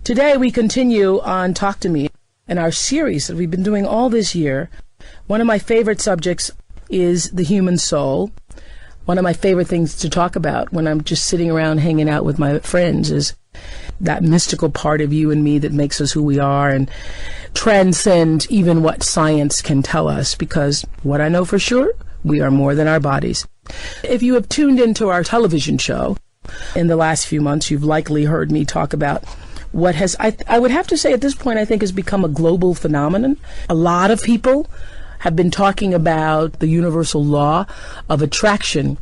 Today we continue on Talk to Me in our series that we've been doing all this year. One of my favorite subjects is the human soul. One of my favorite things to talk about when I'm just sitting around hanging out with my friends is that mystical part of you and me that makes us who we are and transcend even what science can tell us, because what I know for sure, we are more than our bodies. If you have tuned into our television show in the last few months, you've likely heard me talk about what has, I would have to say at this point, I think has become a global phenomenon. A lot of people have been talking about the universal law of attraction.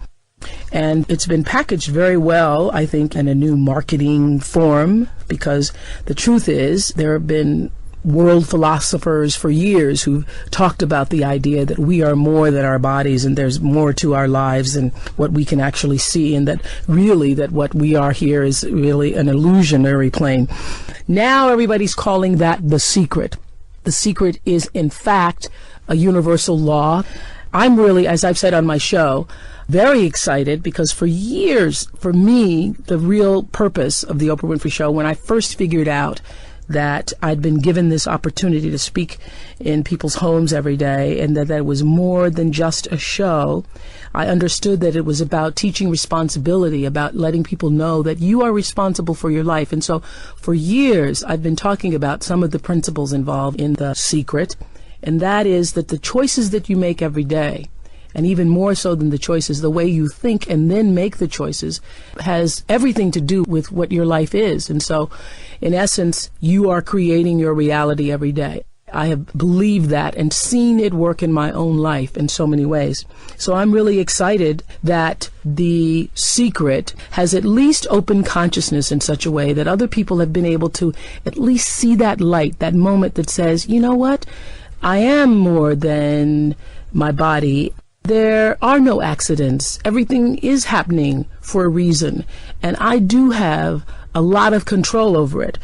And it's been packaged very well, I think, in a new marketing form, because the truth is there have been world philosophers for years who've talked about the idea that we are more than our bodies and there's more to our lives than what we can actually see, and that really that what we are here is really an illusionary plane. Now everybody's calling that the secret. The secret is, in fact, a universal law. I'm really, as I've said on my show, very excited because for years, for me, the real purpose of the Oprah Winfrey Show, when I first figured out that I'd been given this opportunity to speak in people's homes every day and that was more than just a show, I understood that it was about teaching responsibility, about letting people know that you are responsible for your life. And so for years, I've been talking about some of the principles involved in the secret, and that is that the choices that you make every day, and even more so than the choices, the way you think and then make the choices, has everything to do with what your life is. And so, in essence, you are creating your reality every day. I have believed that and seen it work in my own life in so many ways. So I'm really excited that the secret has at least opened consciousness in such a way that other people have been able to at least see that light, that moment that says, you know what, I am more than my body. There are no accidents. Everything is happening for a reason, and I do have a lot of control over it.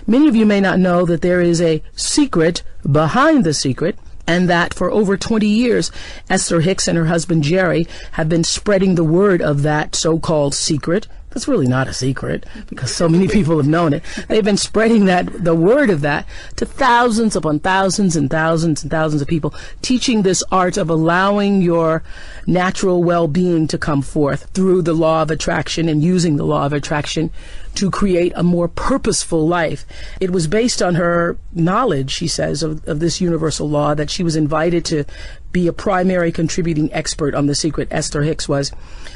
Many of you may not know that there is a secret behind the secret, and that for over 20 years, Esther Hicks and her husband Jerry have been spreading the word of that so-called secret. It's really not a secret because so many people have known it. They've been spreading the word of that to thousands upon thousands and thousands and thousands of people, teaching this art of allowing your natural well-being to come forth through the law of attraction and using the law of attraction to create a more purposeful life. It was based on her knowledge, she says, of this universal law, that she was invited to be a primary contributing expert on The Secret. Esther Hicks was.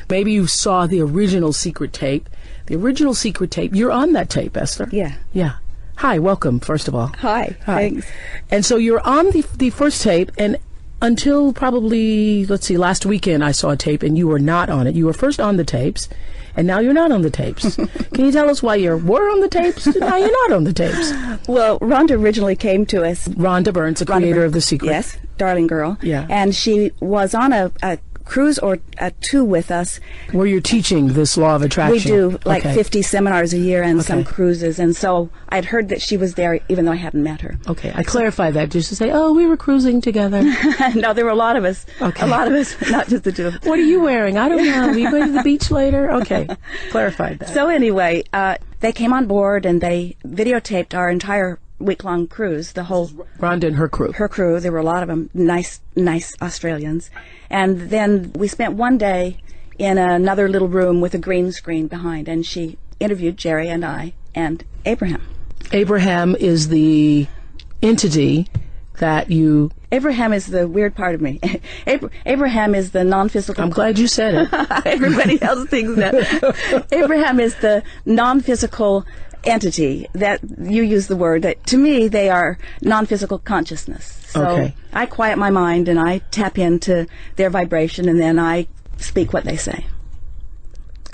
Maybe you saw the original Secret tape. The original Secret tape, you're on that tape, Esther. Yeah. Yeah. Hi, welcome, first of all. Hi. Thanks. And so you're on the first tape, and until probably, last weekend I saw a tape and you were not on it. You were first on the tapes, and now you're not on the tapes. Can you tell us why you were on the tapes and now you're not on the tapes? Well, Rhonda originally came to us. Rhonda Burns, the creator of The Secret. Yes, darling girl. Yeah. And she was on a cruise or two with us. Where you're teaching this law of attraction. We do like Okay. 50 seminars a year and Okay. some cruises. And so I'd heard that she was there even though I hadn't met her. Okay, I clarify that just to say, oh, we were cruising together. No, there were a lot of us. Okay. A lot of us, not just the two of us. What are you wearing? I don't know. Are you going to the beach later? Okay, clarified that. So anyway, they came on board and they videotaped our entire week-long cruise, the whole... Rhonda and her crew. Her crew, there were a lot of them, nice Australians. And then we spent one day in another little room with a green screen behind, and she interviewed Jerry and I and Abraham. Abraham is the entity that you... Abraham is the weird part of me. Abraham is the non-physical... I'm glad you said it. Everybody else thinks that. Abraham is the non-physical entity that you use the word. That to me, they are non-physical consciousness. So Okay. I quiet my mind and I tap into their vibration and then I speak what they say.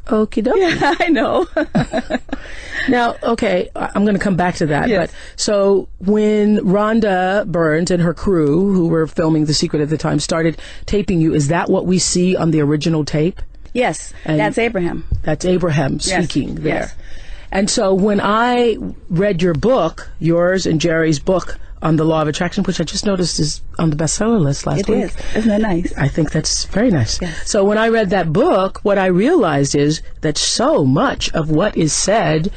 Okie dokie. Yeah, I know. Now, okay, I'm going to come back to that. Yes. But so when Rhonda Burns and her crew, who were filming The Secret at the time, started taping you, is that what we see on the original tape? Yes, And that's Abraham. That's Abraham Yes, speaking there. yes. And so when I read your book, yours and Jerry's book on the law of attraction, which I just noticed is on the bestseller list last week. It is. Isn't that nice? I think that's very nice. Yes. So when I read that book, what I realized is that so much of what is said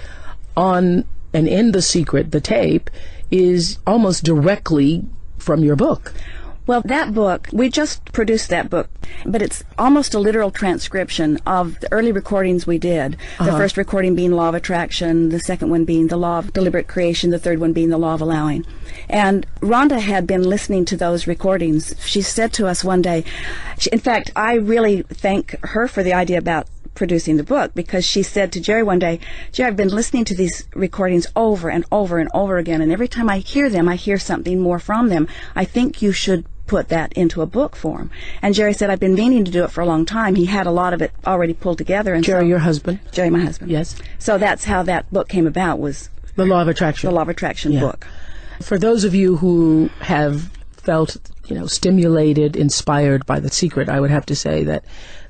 on and in The Secret, the tape, is almost directly from your book. Well, that book, we just produced that book, but it's almost a literal transcription of the early recordings we did. The first recording being Law of Attraction, the second one being the Law of Deliberate Creation, the third one being the Law of Allowing. And Rhonda had been listening to those recordings. She said to us one day, in fact, I really thank her for the idea about producing the book, because she said to Jerry one day, Jerry, I've been listening to these recordings over and over and over again, and every time I hear them, I hear something more from them. I think you should put that into a book form. And Jerry said, I've been meaning to do it for a long time. He had a lot of it already pulled together. And Jerry, your husband? Jerry, my husband. Yes. So that's how that book came about, was The Law of Attraction. The Law of Attraction book. For those of you who have felt, stimulated, inspired by The Secret, I would have to say that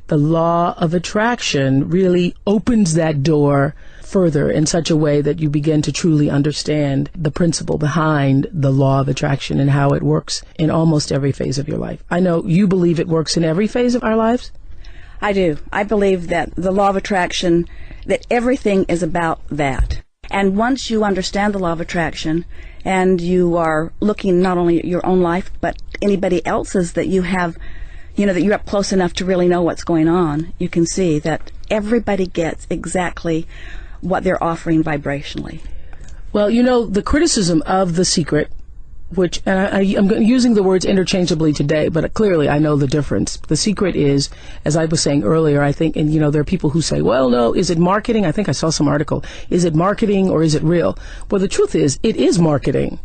the Law of Attraction really opens that door further in such a way that you begin to truly understand the principle behind the Law of Attraction and how it works in almost every phase of your life. I know you believe it works in every phase of our lives. I do. I believe that the Law of Attraction, that everything is about that. And once you understand the Law of Attraction, and you are looking not only at your own life, but anybody else's that you have, that you're up close enough to really know what's going on, you can see that everybody gets exactly what they're offering vibrationally. Well, the criticism of The Secret, which, and I'm using the words interchangeably today, but clearly I know the difference. The secret is, as I was saying earlier, I think, and there are people who say, well, no, is it marketing? I think I saw some article. Is it marketing or is it real? Well, the truth is, it is marketing.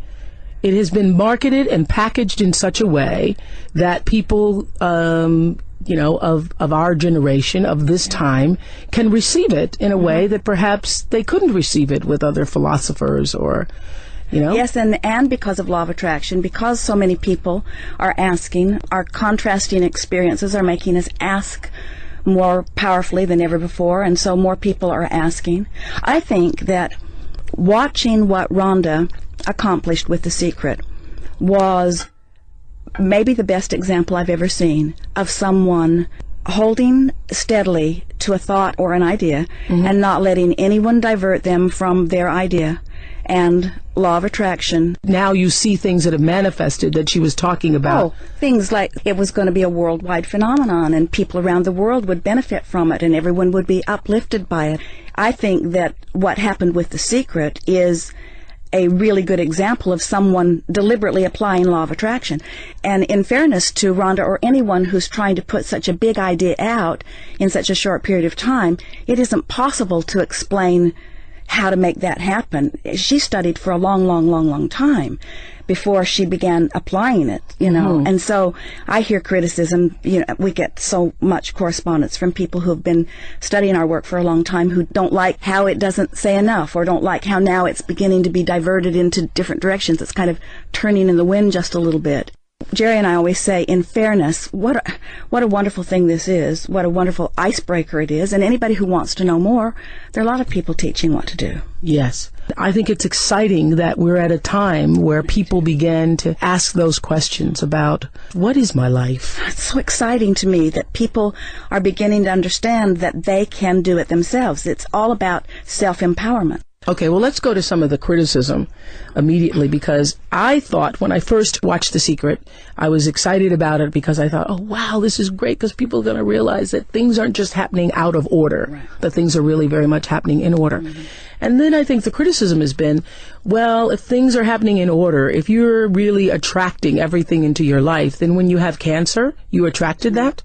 It has been marketed and packaged in such a way that people, of our generation, of this time, can receive it in a way that perhaps they couldn't receive it with other philosophers or, Yes, and because of Law of Attraction, because so many people are asking, our contrasting experiences are making us ask more powerfully than ever before, and so more people are asking. I think that watching what Rhonda accomplished with The Secret was maybe the best example I've ever seen of someone holding steadily to a thought or an idea and not letting anyone divert them from their idea. And Law of Attraction. Now you see things that have manifested that she was talking about. Oh, things like it was going to be a worldwide phenomenon and people around the world would benefit from it and everyone would be uplifted by it. I think that what happened with The Secret is a really good example of someone deliberately applying Law of Attraction. And in fairness to Rhonda or anyone who's trying to put such a big idea out in such a short period of time, it isn't possible to explain how to make that happen. She studied for a long time before she began applying it, And so I hear criticism, we get so much correspondence from people who have been studying our work for a long time who don't like how it doesn't say enough or don't like how now it's beginning to be diverted into different directions. It's kind of turning in the wind just a little bit. Jerry and I always say, in fairness, what a wonderful thing this is, what a wonderful icebreaker it is, and anybody who wants to know more, there are a lot of people teaching what to do. Yes. I think it's exciting that we're at a time where people begin to ask those questions about, what is my life? It's so exciting to me that people are beginning to understand that they can do it themselves. It's all about self-empowerment. Okay, well, let's go to some of the criticism immediately, because I thought when I first watched The Secret, I was excited about it because I thought, oh, wow, this is great because people are going to realize that things aren't just happening out of order, right, that things are really very much happening in order. Mm-hmm. And then I think the criticism has been, well, if things are happening in order, if you're really attracting everything into your life, then when you have cancer, you attracted that?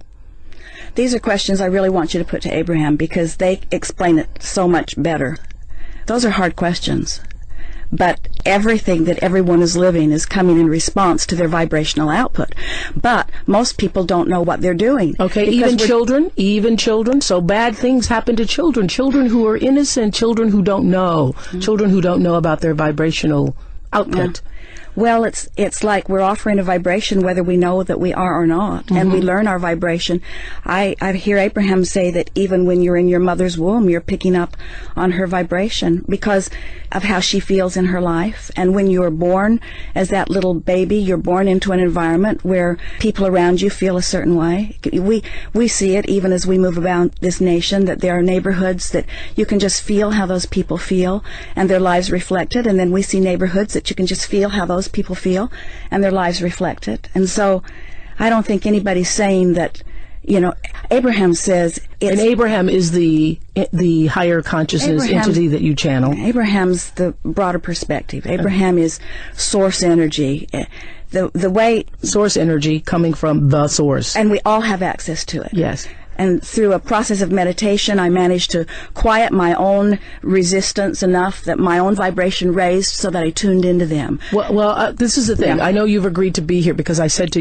These are questions I really want you to put to Abraham because they explain it so much better. Those are hard questions, but everything that everyone is living is coming in response to their vibrational output. But most people don't know what they're doing. Okay, even children. So bad things happen to children who are innocent, children who don't know, children who don't know about their vibrational output. Yeah. Well, it's like we're offering a vibration whether we know that we are or not, and we learn our vibration. I hear Abraham say that even when you're in your mother's womb, you're picking up on her vibration because of how she feels in her life. And when you're born as that little baby, you're born into an environment where people around you feel a certain way. We see it even as we move about this nation, that there are neighborhoods that you can just feel how those people feel and their lives reflected, and then we see neighborhoods that you can just feel how those people feel and their lives reflect it. And so I don't think anybody's saying that, Abraham says and Abraham is the higher consciousness entity that you channel. Abraham's the broader perspective. Abraham is source energy. The way source energy coming from the source. And we all have access to it. Yes. And through a process of meditation, I managed to quiet my own resistance enough that my own vibration raised so that I tuned into them. Well, this is the thing. Yeah. I know you've agreed to be here because I said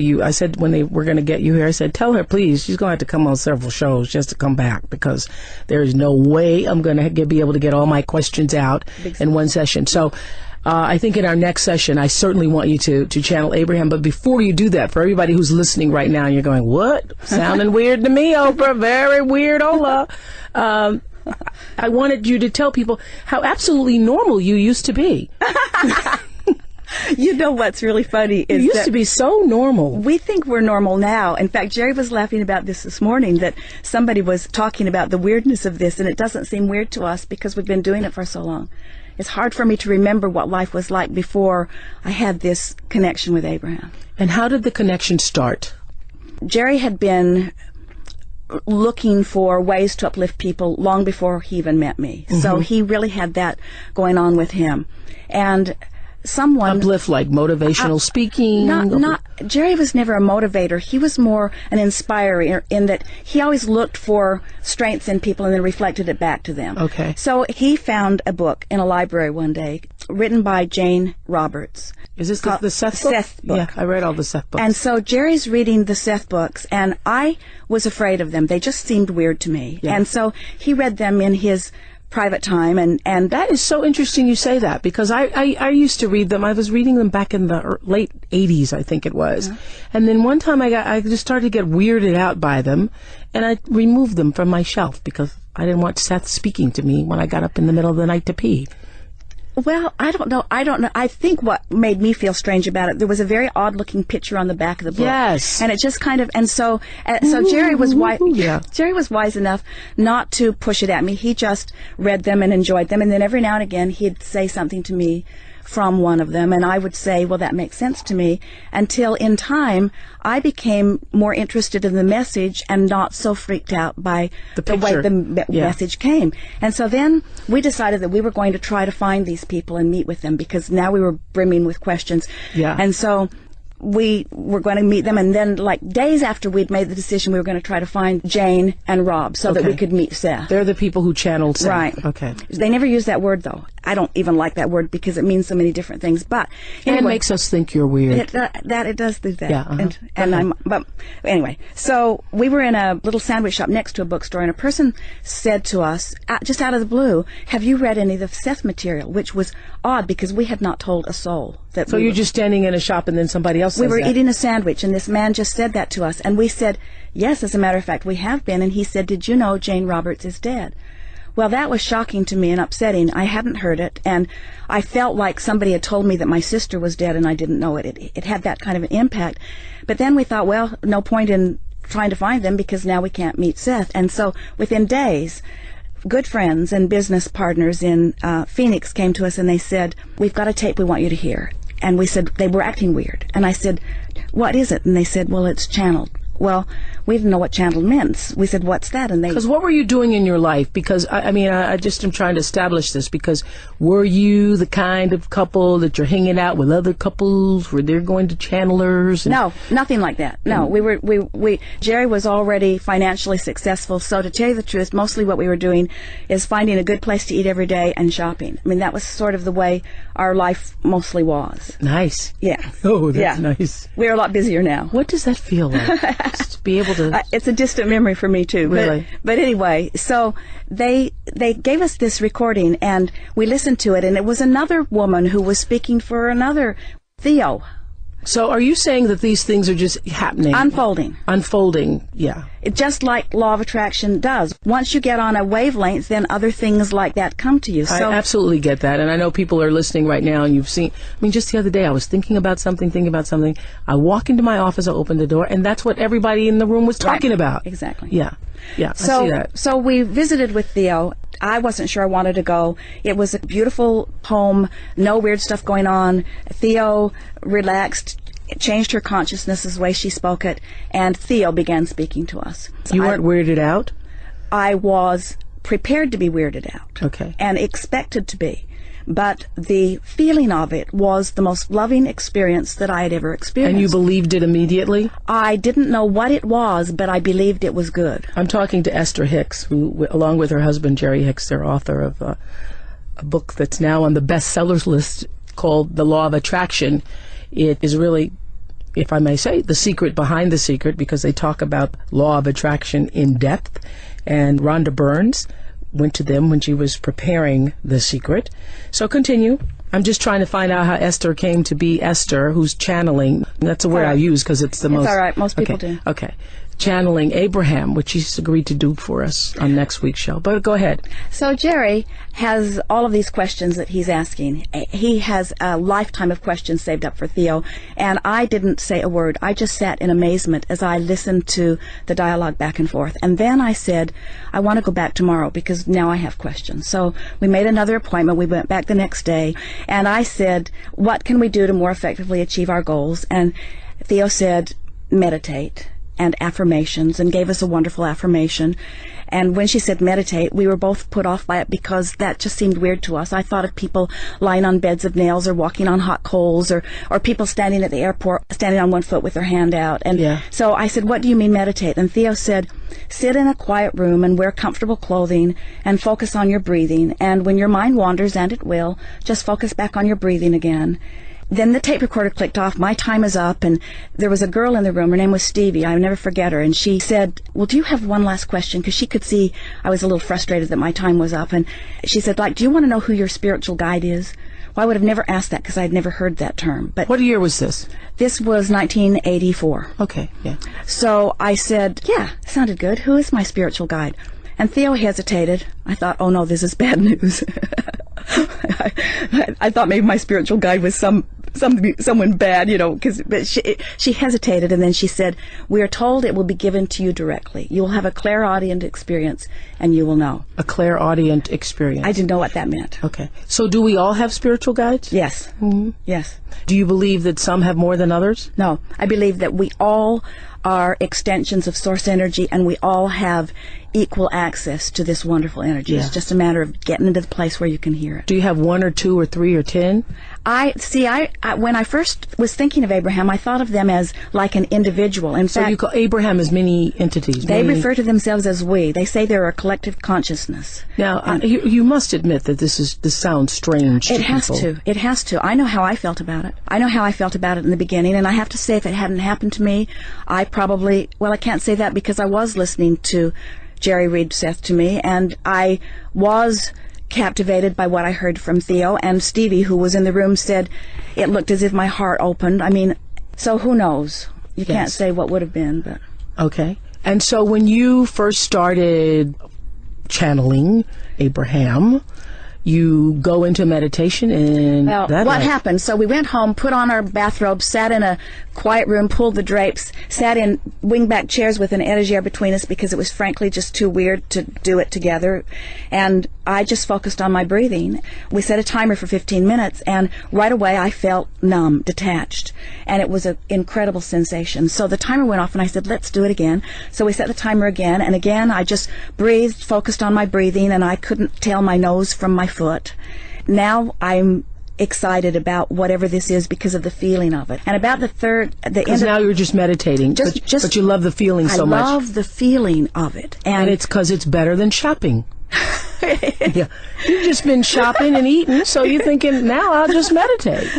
when they were going to get you here, I said, tell her, please, she's going to have to come on several shows just to come back because there is no way I'm going to be able to get all my questions out in one session. So I think in our next session, I certainly want you to channel Abraham. But before you do that, for everybody who's listening right now, you're going, what? Sounding weird to me, Oprah. Very weird, Ola. I wanted you to tell people how absolutely normal you used to be. You know what's really funny is you used to be so normal. We think we're normal now. In fact, Jerry was laughing about this morning, that somebody was talking about the weirdness of this, and it doesn't seem weird to us because we've been doing it for so long. It's hard for me to remember what life was like before I had this connection with Abraham. And how did the connection start? Jerry had been looking for ways to uplift people long before he even met me. So he really had that going on with him. And someone uplift, like motivational speaking. Not Jerry was never a motivator. He was more an inspirer in that he always looked for strengths in people and then reflected it back to them. Okay. So he found a book in a library one day written by Jane Roberts. Is this the Seth book? Seth book. Yeah, I read all the Seth books. And so Jerry's reading the Seth books, and I was afraid of them. They just seemed weird to me. Yeah. And so he read them in his private time, and that is so interesting you say that, because I used to read them. I was reading them back in the late 80s, I think it was. And then one time I just started to get weirded out by them, and I removed them from my shelf because I didn't want Seth speaking to me when I got up in the middle of the night to pee. Well, I don't know. I think what made me feel strange about it, there was a very odd-looking picture on the back of the book. Yes. And it just kind of, and so Jerry was Jerry was wise enough not to push it at me. He just read them and enjoyed them, and then every now and again he'd say something to me from one of them, and I would say, well, that makes sense to me, until in time I became more interested in the message and not so freaked out by the way the message came. And so then we decided that we were going to try to find these people and meet with them, because now we were brimming with questions. Yeah. And so we were going to meet them, and then like days after we'd made the decision, we were going to try to find Jane and Rob so that we could meet Seth. They're the people who channeled Seth. Right. Okay. They never use that word, though. I don't even like that word because it means so many different things. But anyway, it makes us think you're weird. It does do that. Yeah. But anyway, so we were in a little sandwich shop next to a bookstore, and a person said to us, just out of the blue, "Have you read any of the Seth material?" Which was odd because we had not told a soul that. So you're just standing in a shop, and then somebody else says we were that. Eating a sandwich, and this man just said that to us, and we said, "Yes, as a matter of fact, we have been." And he said, "Did you know Jane Roberts is dead?" Well, that was shocking to me and upsetting. I hadn't heard it, and I felt like somebody had told me that my sister was dead, and I didn't know it. It had that kind of an impact. But then we thought, well, no point in trying to find them because now we can't meet Seth. And so within days, good friends and business partners in Phoenix came to us, and they said, "We've got a tape we want you to hear." And we said, they were acting weird. And I said, "What is it?" And they said, "Well, it's channeled." Well, we didn't know what channeled meant. We said, "What's that?" And they... Because what were you doing in your life? Because, I just am trying to establish this, because were you the kind of couple that you're hanging out with other couples where they're going to channelers? No, nothing like that. No, Jerry was already financially successful, so to tell you the truth, mostly what we were doing is finding a good place to eat every day and shopping. I mean, that was sort of the way our life mostly was. Nice. Yeah. Oh, that's nice. We're a lot busier now. What does that feel like? Just to be able to... it's a distant memory for me, too. Really? But anyway, so they gave us this recording, and we listened to it, and it was another woman who was speaking for another Theo. So are you saying that these things are just happening? Unfolding, yeah. Just like law of attraction does. Once you get on a wavelength, then other things like that come to you. So I absolutely get that. And I know people are listening right now, and you've seen, just the other day I was thinking about something. I walk into my office, I open the door, and that's what everybody in the room was talking about. Exactly. Yeah, I see that. So we visited with Theo. I wasn't sure I wanted to go. It was a beautiful home, no weird stuff going on. Theo relaxed, changed her consciousness the way she spoke it, and Theo began speaking to us. You weren't weirded out? I was prepared to be weirded out. Okay. And expected to be. But the feeling of it was the most loving experience that I had ever experienced. And you believed it immediately? I didn't know what it was, but I believed it was good. I'm talking to Esther Hicks, who, along with her husband, Jerry Hicks, they're author of a book that's now on the bestsellers list called The Law of Attraction. It is really, if I may say, the secret behind the secret, because they talk about law of attraction in depth. And Rhonda Burns went to them when she was preparing The Secret. So continue. I'm just trying to find out how Esther came to be Esther, who's channeling. That's a word I use because it's the most... It's all right. Most people do. Okay. Channeling Abraham, which he's agreed to do for us on next week's show. But go ahead. So Jerry has all of these questions that he's asking. He has a lifetime of questions saved up for Theo, and I didn't say a word. I just sat in amazement as I listened to the dialogue back and forth. And then I said, I want to go back tomorrow because now I have questions. So we made another appointment. We went back the next day, and I said, what can we do to more effectively achieve our goals? And Theo said, meditate and affirmations, and gave us a wonderful affirmation. And when she said meditate, we were both put off by it because that just seemed weird to us. I thought of people lying on beds of nails or walking on hot coals, or people standing at the airport, standing on one foot with their hand out. And so I said, what do you mean meditate? And Theo said, sit in a quiet room and wear comfortable clothing and focus on your breathing. And when your mind wanders, and it will, just focus back on your breathing again. Then the tape recorder clicked off. My time is up, and there was a girl in the room. Her name was Stevie. I'll never forget her. And she said, well, do you have one last question? Because she could see I was a little frustrated that my time was up. And she said, do you want to know who your spiritual guide is? Well, I would have never asked that because I had never heard that term. But what year was this? This was 1984. Okay, yeah. So I said, yeah, sounded good. Who is my spiritual guide? And Theo hesitated. I thought, oh no, this is bad news. I thought maybe my spiritual guide was someone bad, but she hesitated, and then she said, we are told it will be given to you directly. You will have a clairaudient experience, and you will know. A clairaudient experience. I didn't know what that meant. Okay. So do we all have spiritual guides? Yes. Mm-hmm. Yes. Do you believe that some have more than others? No. I believe that we all are extensions of source energy, and we all have equal access to this wonderful energy. Yeah. It's just a matter of getting into the place where you can hear it. Do you have 1 or 2 or 3 or 10? When I first was thinking of Abraham, I thought of them as like an individual. In fact, you call Abraham as many entities. They refer to themselves as we. They say they're a collective consciousness. Now, you must admit that this sounds strange to people. It has to. I know how I felt about it. I know how I felt about it in the beginning, and I have to say, if it hadn't happened to me, I can't say that because I was listening to Jerry read Seth to me, and I was captivated by what I heard from Theo, and Stevie, who was in the room, said it looked as if my heart opened. So who knows? You can't say what would have been, but... Okay. And so when you first started channeling Abraham, you go into meditation, and what happened? So we went home, put on our bathrobes, sat in a quiet room, pulled the drapes, sat in wingback chairs with an etagere between us because it was frankly just too weird to do it together. And I just focused on my breathing. We set a timer for 15 minutes, and right away I felt numb, detached. And it was an incredible sensation. So the timer went off, and I said, let's do it again. So we set the timer again, and again I just breathed, focused on my breathing, and I couldn't tell my nose from my foot. Now I'm excited about whatever this is because of the feeling of it. And about because now you're just meditating, but you love the feeling so much. I love the feeling of it. And it's because it's better than shopping. Yeah. You've just been shopping and eating, so you're thinking, now I'll just meditate.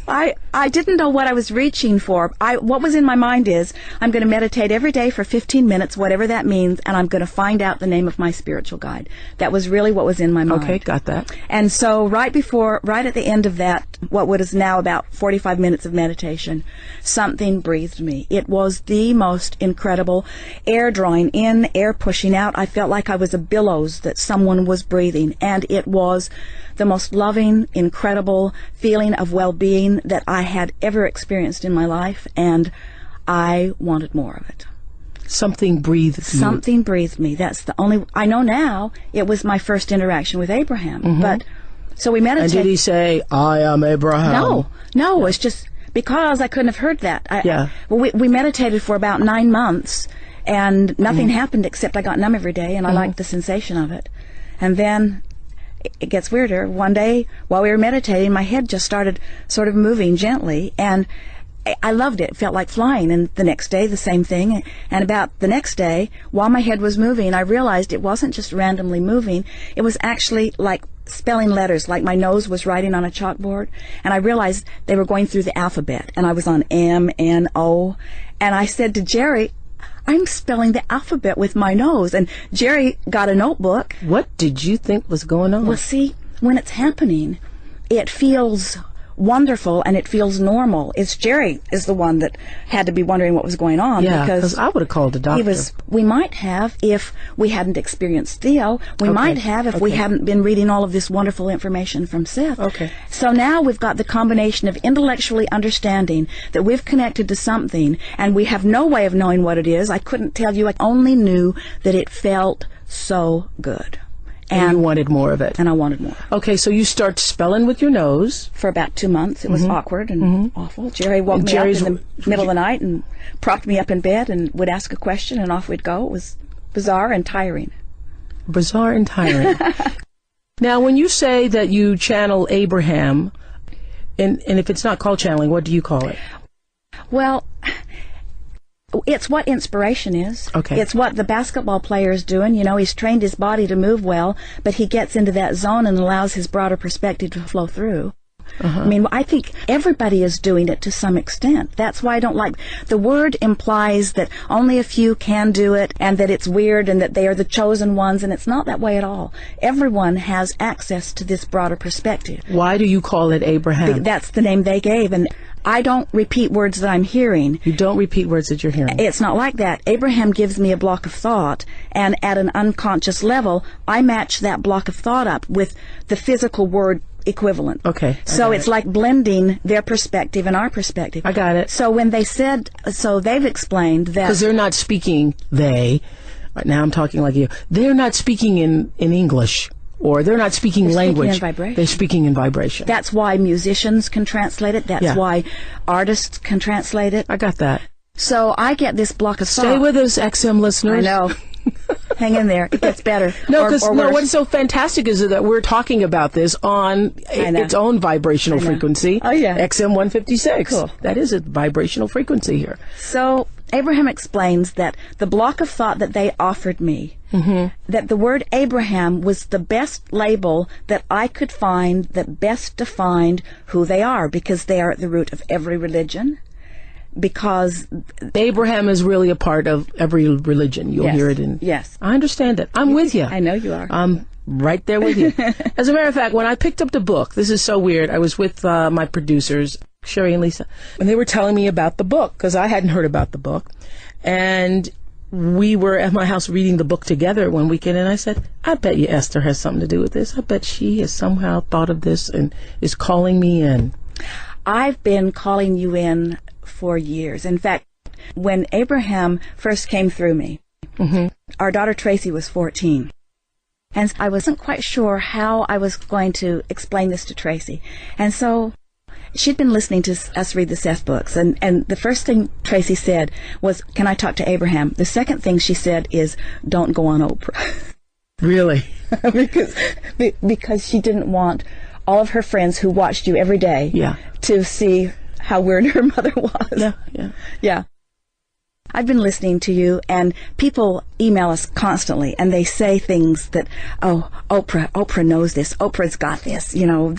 I didn't know what I was reaching for. What was in my mind is, I'm going to meditate every day for 15 minutes, whatever that means, and I'm going to find out the name of my spiritual guide. That was really what was in my mind. Okay, got that. And so right at the end of that what is now about 45 minutes of meditation, something breathed me. It was the most incredible air drawing in, air pushing out. I felt like I was a billows that someone was breathing, and it was the most loving, incredible feeling of well-being that I had ever experienced in my life, and I wanted more of it. Something breathed you. Something breathed me. That's the only... I know now it was my first interaction with Abraham, but... So we meditated. And did he say, I am Abraham? No, it's just because I couldn't have heard that. We meditated for about 9 months, and nothing happened except I got numb every day, and I liked the sensation of it. And then it gets weirder. One day, while we were meditating, my head just started sort of moving gently, and I loved it. It felt like flying. And the next day, the same thing. And about the next day, while my head was moving, I realized it wasn't just randomly moving. It was actually like spelling letters, like my nose was writing on a chalkboard. And I realized they were going through the alphabet. And I was on M, N, O. And I said to Jerry, I'm spelling the alphabet with my nose. And Jerry got a notebook. What did you think was going on? Well, see, when it's happening, it feels wonderful and it feels normal. It's Jerry is the one that had to be wondering what was going on. Yeah, because I would have called the doctor. We might have if we hadn't experienced Theo. We might have if we hadn't been reading all of this wonderful information from Seth. Okay. So now we've got the combination of intellectually understanding that we've connected to something, and we have no way of knowing what it is. I couldn't tell you. I only knew that it felt so good. And you wanted more of it. And I wanted more. Okay, so you start spelling with your nose. For about 2 months. It was awkward and awful. Jerry woke me up in the middle of the night and propped me up in bed and would ask a question, and off we'd go. It was bizarre and tiring. Bizarre and tiring. Now, when you say that you channel Abraham, and if it's not called channeling, what do you call it? Well, it's what inspiration is. Okay. It's what the basketball player is doing. You know, he's trained his body to move well, but he gets into that zone and allows his broader perspective to flow through. I mean, I think everybody is doing it to some extent. That's why I don't like... The word implies that only a few can do it, and that it's weird, and that they are the chosen ones, and it's not that way at all. Everyone has access to this broader perspective. Why do you call it Abraham? That's the name they gave, and I don't repeat words that I'm hearing. You don't repeat words that you're hearing? It's not like that. Abraham gives me a block of thought, and at an unconscious level, I match that block of thought up with the physical word equivalent. Okay. So it's like blending their perspective and our perspective. I got it. So when they said, so they've explained that... Because they're not speaking, now I'm talking like you, they're not speaking in English, or they're not speaking language. Speaking in vibration. They're speaking in vibration. That's why musicians can translate it. That's why artists can translate it. I got that. So I get this block of thought. Stay with us, XM listeners. I know. Hang in there. It gets better. No, because what's so fantastic is that we're talking about this on its own vibrational frequency. Oh, yeah. XM 156. Cool. That is a vibrational frequency here. So Abraham explains that the block of thought that they offered me, that the word Abraham was the best label that I could find that best defined who they are, because they are at the root of every religion. Because Abraham is really a part of every religion. You'll hear it in... Yes. I understand it. I'm with you. I know you are. I'm right there with you. As a matter of fact, when I picked up the book, this is so weird, I was with my producers, Sherry and Lisa, and they were telling me about the book, because I hadn't heard about the book. And we were at my house reading the book together one weekend, and I said, I bet you Esther has something to do with this. I bet she has somehow thought of this and is calling me in. I've been calling you in for years. In fact, when Abraham first came through me, our daughter Tracy was 14. And I wasn't quite sure how I was going to explain this to Tracy. And so she'd been listening to us read the Seth books. And the first thing Tracy said was, can I talk to Abraham? The second thing she said is, don't go on Oprah. Really? because she didn't want all of her friends who watched you every day to see how weird her mother was. Yeah. I've been listening to you, and people email us constantly, and they say things that, oh, Oprah knows this. Oprah's got this. You know,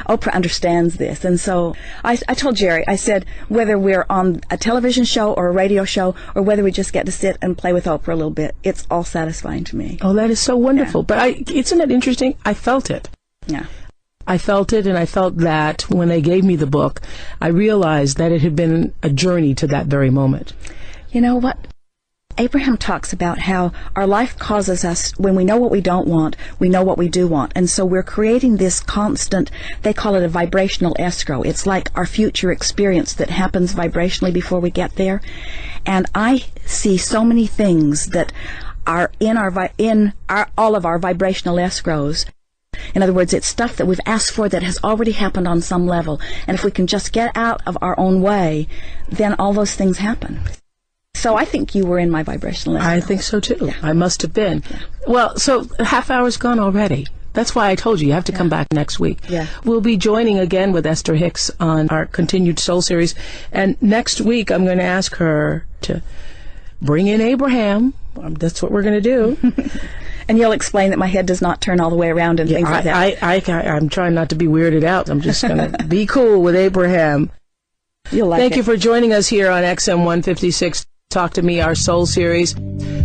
Oprah understands this. And so I told Jerry, I said, whether we're on a television show or a radio show, or whether we just get to sit and play with Oprah a little bit, it's all satisfying to me. Oh, that is so wonderful. But isn't it interesting? I felt it. Yeah. I felt it, and I felt that when they gave me the book, I realized that it had been a journey to that very moment. You know what? Abraham talks about how our life causes us, when we know what we don't want, we know what we do want. And so we're creating this constant, they call it a vibrational escrow. It's like our future experience that happens vibrationally before we get there. And I see so many things that are in all of our vibrational escrows. In other words, it's stuff that we've asked for that has already happened on some level. And if we can just get out of our own way, then all those things happen. So I think you were in my vibrational escrow. I think so, too. Yeah. I must have been. Yeah. Well, so a half hour's gone already. That's why I told you have to come back next week. Yeah. We'll be joining again with Esther Hicks on our continued Soul series. And next week, I'm going to ask her to bring in Abraham. That's what we're going to do. And you'll explain that my head does not turn all the way around and things like that. I'm trying not to be weirded out. I'm just going to be cool with Abraham. You'll like Thank it. you for joining us here on XM 156. Talk to Me, our Soul series.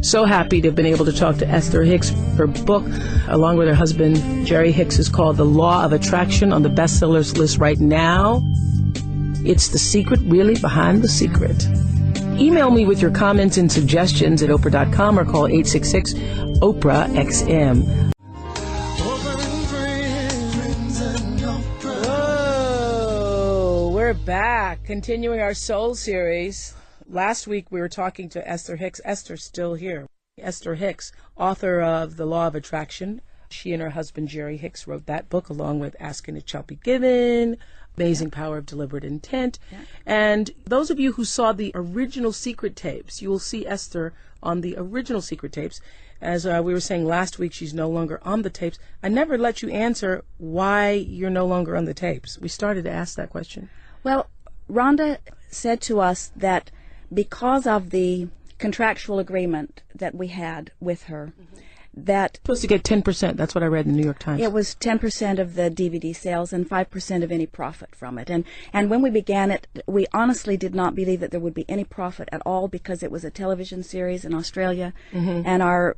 So happy to have been able to talk to Esther Hicks. Her book, along with her husband, Jerry Hicks, is called The Law of Attraction, on the bestsellers list right now. It's the secret, really, behind the secret. Email me with your comments and suggestions at Oprah.com or call 866-OPRAH-XM. Whoa, we're back, continuing our Soul series. Last week we were talking to Esther Hicks. Esther's still here. Esther Hicks, author of The Law of Attraction. She and her husband, Jerry Hicks, wrote that book along with Asking It Shall Be Given, Amazing Power of Deliberate Intent. Yeah. And those of you who saw the original Secret tapes, you will see Esther on the original Secret tapes. As we were saying last week, she's no longer on the tapes. I never let you answer why you're no longer on the tapes. We started to ask that question. Well, Rhonda said to us that because of the contractual agreement that we had with her, that supposed to get 10%. That's what I read in the New York Times. It was 10% of the DVD sales and 5% of any profit from it. And when we began it, we honestly did not believe that there would be any profit at all because it was a television series in Australia, and our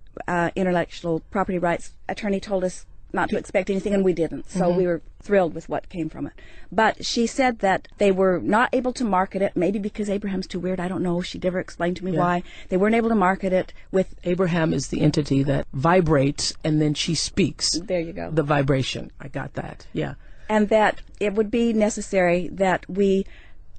intellectual property rights attorney told us not to expect anything, and we didn't. So we were thrilled with what came from it. But she said that they were not able to market it, maybe because Abraham's too weird. I don't know. She never explained to me why. They weren't able to market it with... Abraham is the entity that vibrates, and then she speaks. There you go. The vibration. I got that. Yeah. And that it would be necessary that we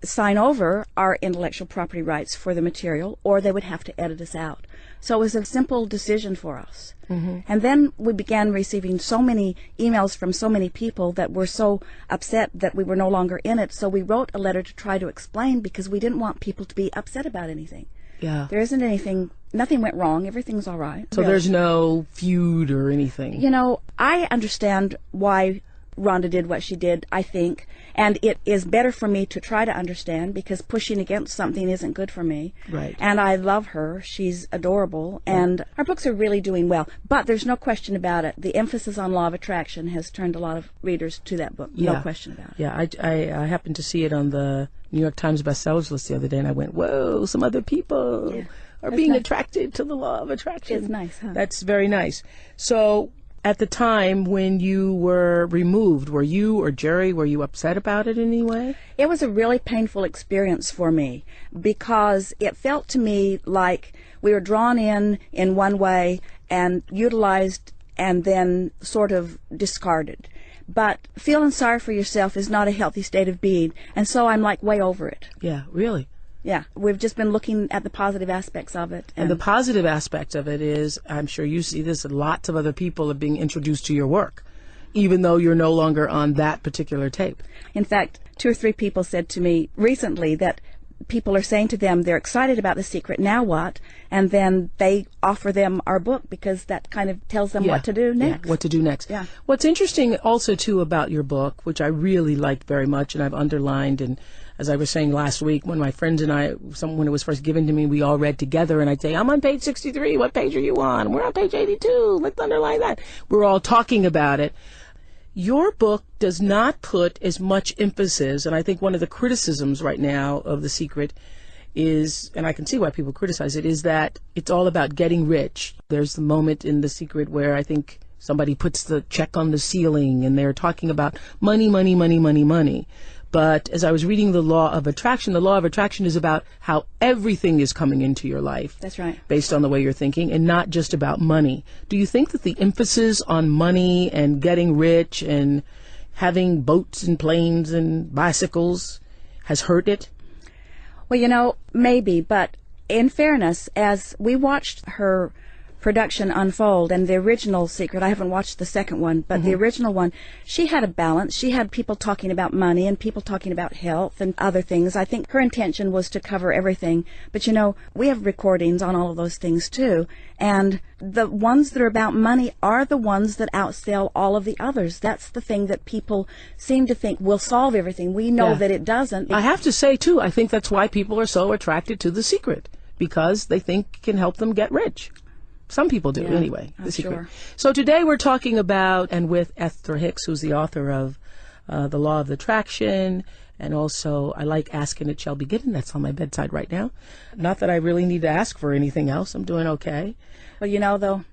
sign over our intellectual property rights for the material, or they would have to edit us out. So it was a simple decision for us. And then we began receiving so many emails from so many people that were so upset that we were no longer in it. So we wrote a letter to try to explain, because we didn't want people to be upset about anything. Yeah. There isn't anything, nothing went wrong, everything's all right. So there's no feud or anything. You know, I understand why Rhonda did what she did, I think, and it is better for me to try to understand, because pushing against something isn't good for me. Right. And I love her. She's adorable, and our books are really doing well. But there's no question about it. The emphasis on law of attraction has turned a lot of readers to that book. No question about it. Yeah, I happened to see it on the New York Times bestsellers list the other day, and I went, whoa, some other people are being attracted to the law of attraction. It's nice, huh? That's very nice. So at the time when you were removed, were you or Jerry, were you upset about it in any way? It was a really painful experience for me, because it felt to me like we were drawn in one way and utilized and then sort of discarded. But feeling sorry for yourself is not a healthy state of being, and so I'm like way over it. Yeah, really? Yeah, we've just been looking at the positive aspects of it. And the positive aspect of it is, I'm sure you see this, lots of other people are being introduced to your work, even though you're no longer on that particular tape. In fact, 2 or 3 people said to me recently that people are saying to them they're excited about The Secret, now what? And then they offer them our book, because that kind of tells them what to do next. Yeah, what to do next. Yeah. What's interesting also, too, about your book, which I really liked very much, and I've underlined, and as I was saying last week, when my friends and I, when it was first given to me, we all read together, and I'd say, I'm on page 63. What page are you on? We're on page 82. Let's underline that. We're all talking about it. Your book does not put as much emphasis, and I think one of the criticisms right now of The Secret is, and I can see why people criticize it, is that it's all about getting rich. There's the moment in The Secret where I think Somebody puts the check on the ceiling and they're talking about money, money, money, money, money. But as I was reading the law of attraction is about how everything is coming into your life. That's right. Based on the way you're thinking, and not just about money. Do you think that the emphasis on money and getting rich and having boats and planes and bicycles has hurt it? Well, maybe, but in fairness, as we watched her production unfold, and the original Secret, I haven't watched the second one, but the original one, she had a balance. She had people talking about money and people talking about health and other things. I think her intention was to cover everything. But we have recordings on all of those things too, and the ones that are about money are the ones that outsell all of the others. That's the thing that people seem to think will solve everything. We know that it doesn't. I have to say too, I think that's why people are so attracted to The Secret, because they think it can help them get rich. Some people do, anyway. The Secret. Sure. So today we're talking about, and with Esther Hicks, who's the author of The Law of Attraction, and also I Like Ask and It Shall Be Given. That's on my bedside right now. Not that I really need to ask for anything else. I'm doing okay. Well, though,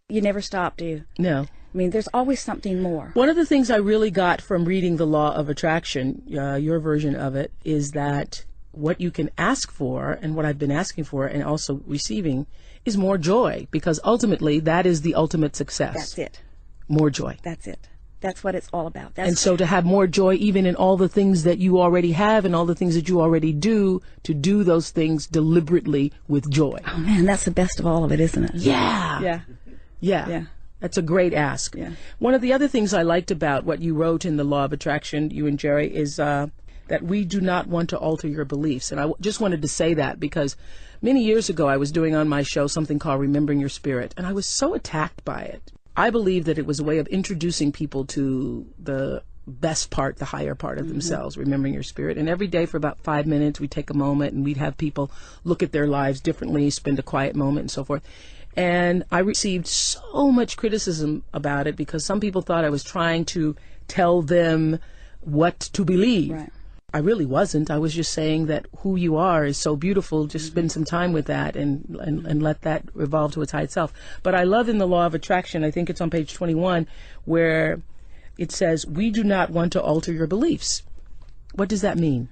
you never stop, do you? No. I mean, there's always something more. One of the things I really got from reading The Law of Attraction, your version of it, is that what you can ask for, and what I've been asking for and also receiving, is more joy, because ultimately that is the ultimate success. That's it. More joy. That's it. That's what it's all about. And so to have more joy even in all the things that you already have and all the things that you already do, to do those things deliberately with joy. Oh man, that's the best of all of it, isn't it? Yeah. Yeah. That's a great ask. Yeah. One of the other things I liked about what you wrote in The Law of Attraction, you and Jerry, is that we do not want to alter your beliefs. And I just wanted to say that because many years ago I was doing on my show something called Remembering Your Spirit, and I was so attacked by it. I believe that it was a way of introducing people to the best part, the higher part of themselves, remembering your spirit. And every day for about 5 minutes, we'd take a moment and we'd have people look at their lives differently, spend a quiet moment and so forth. And I received so much criticism about it because some people thought I was trying to tell them what to believe. Right. I really wasn't. I was just saying that who you are is so beautiful. Just spend some time with that and let that evolve to its high self. But I love in The Law of Attraction, I think it's on page 21, where it says, we do not want to alter your beliefs. What does that mean?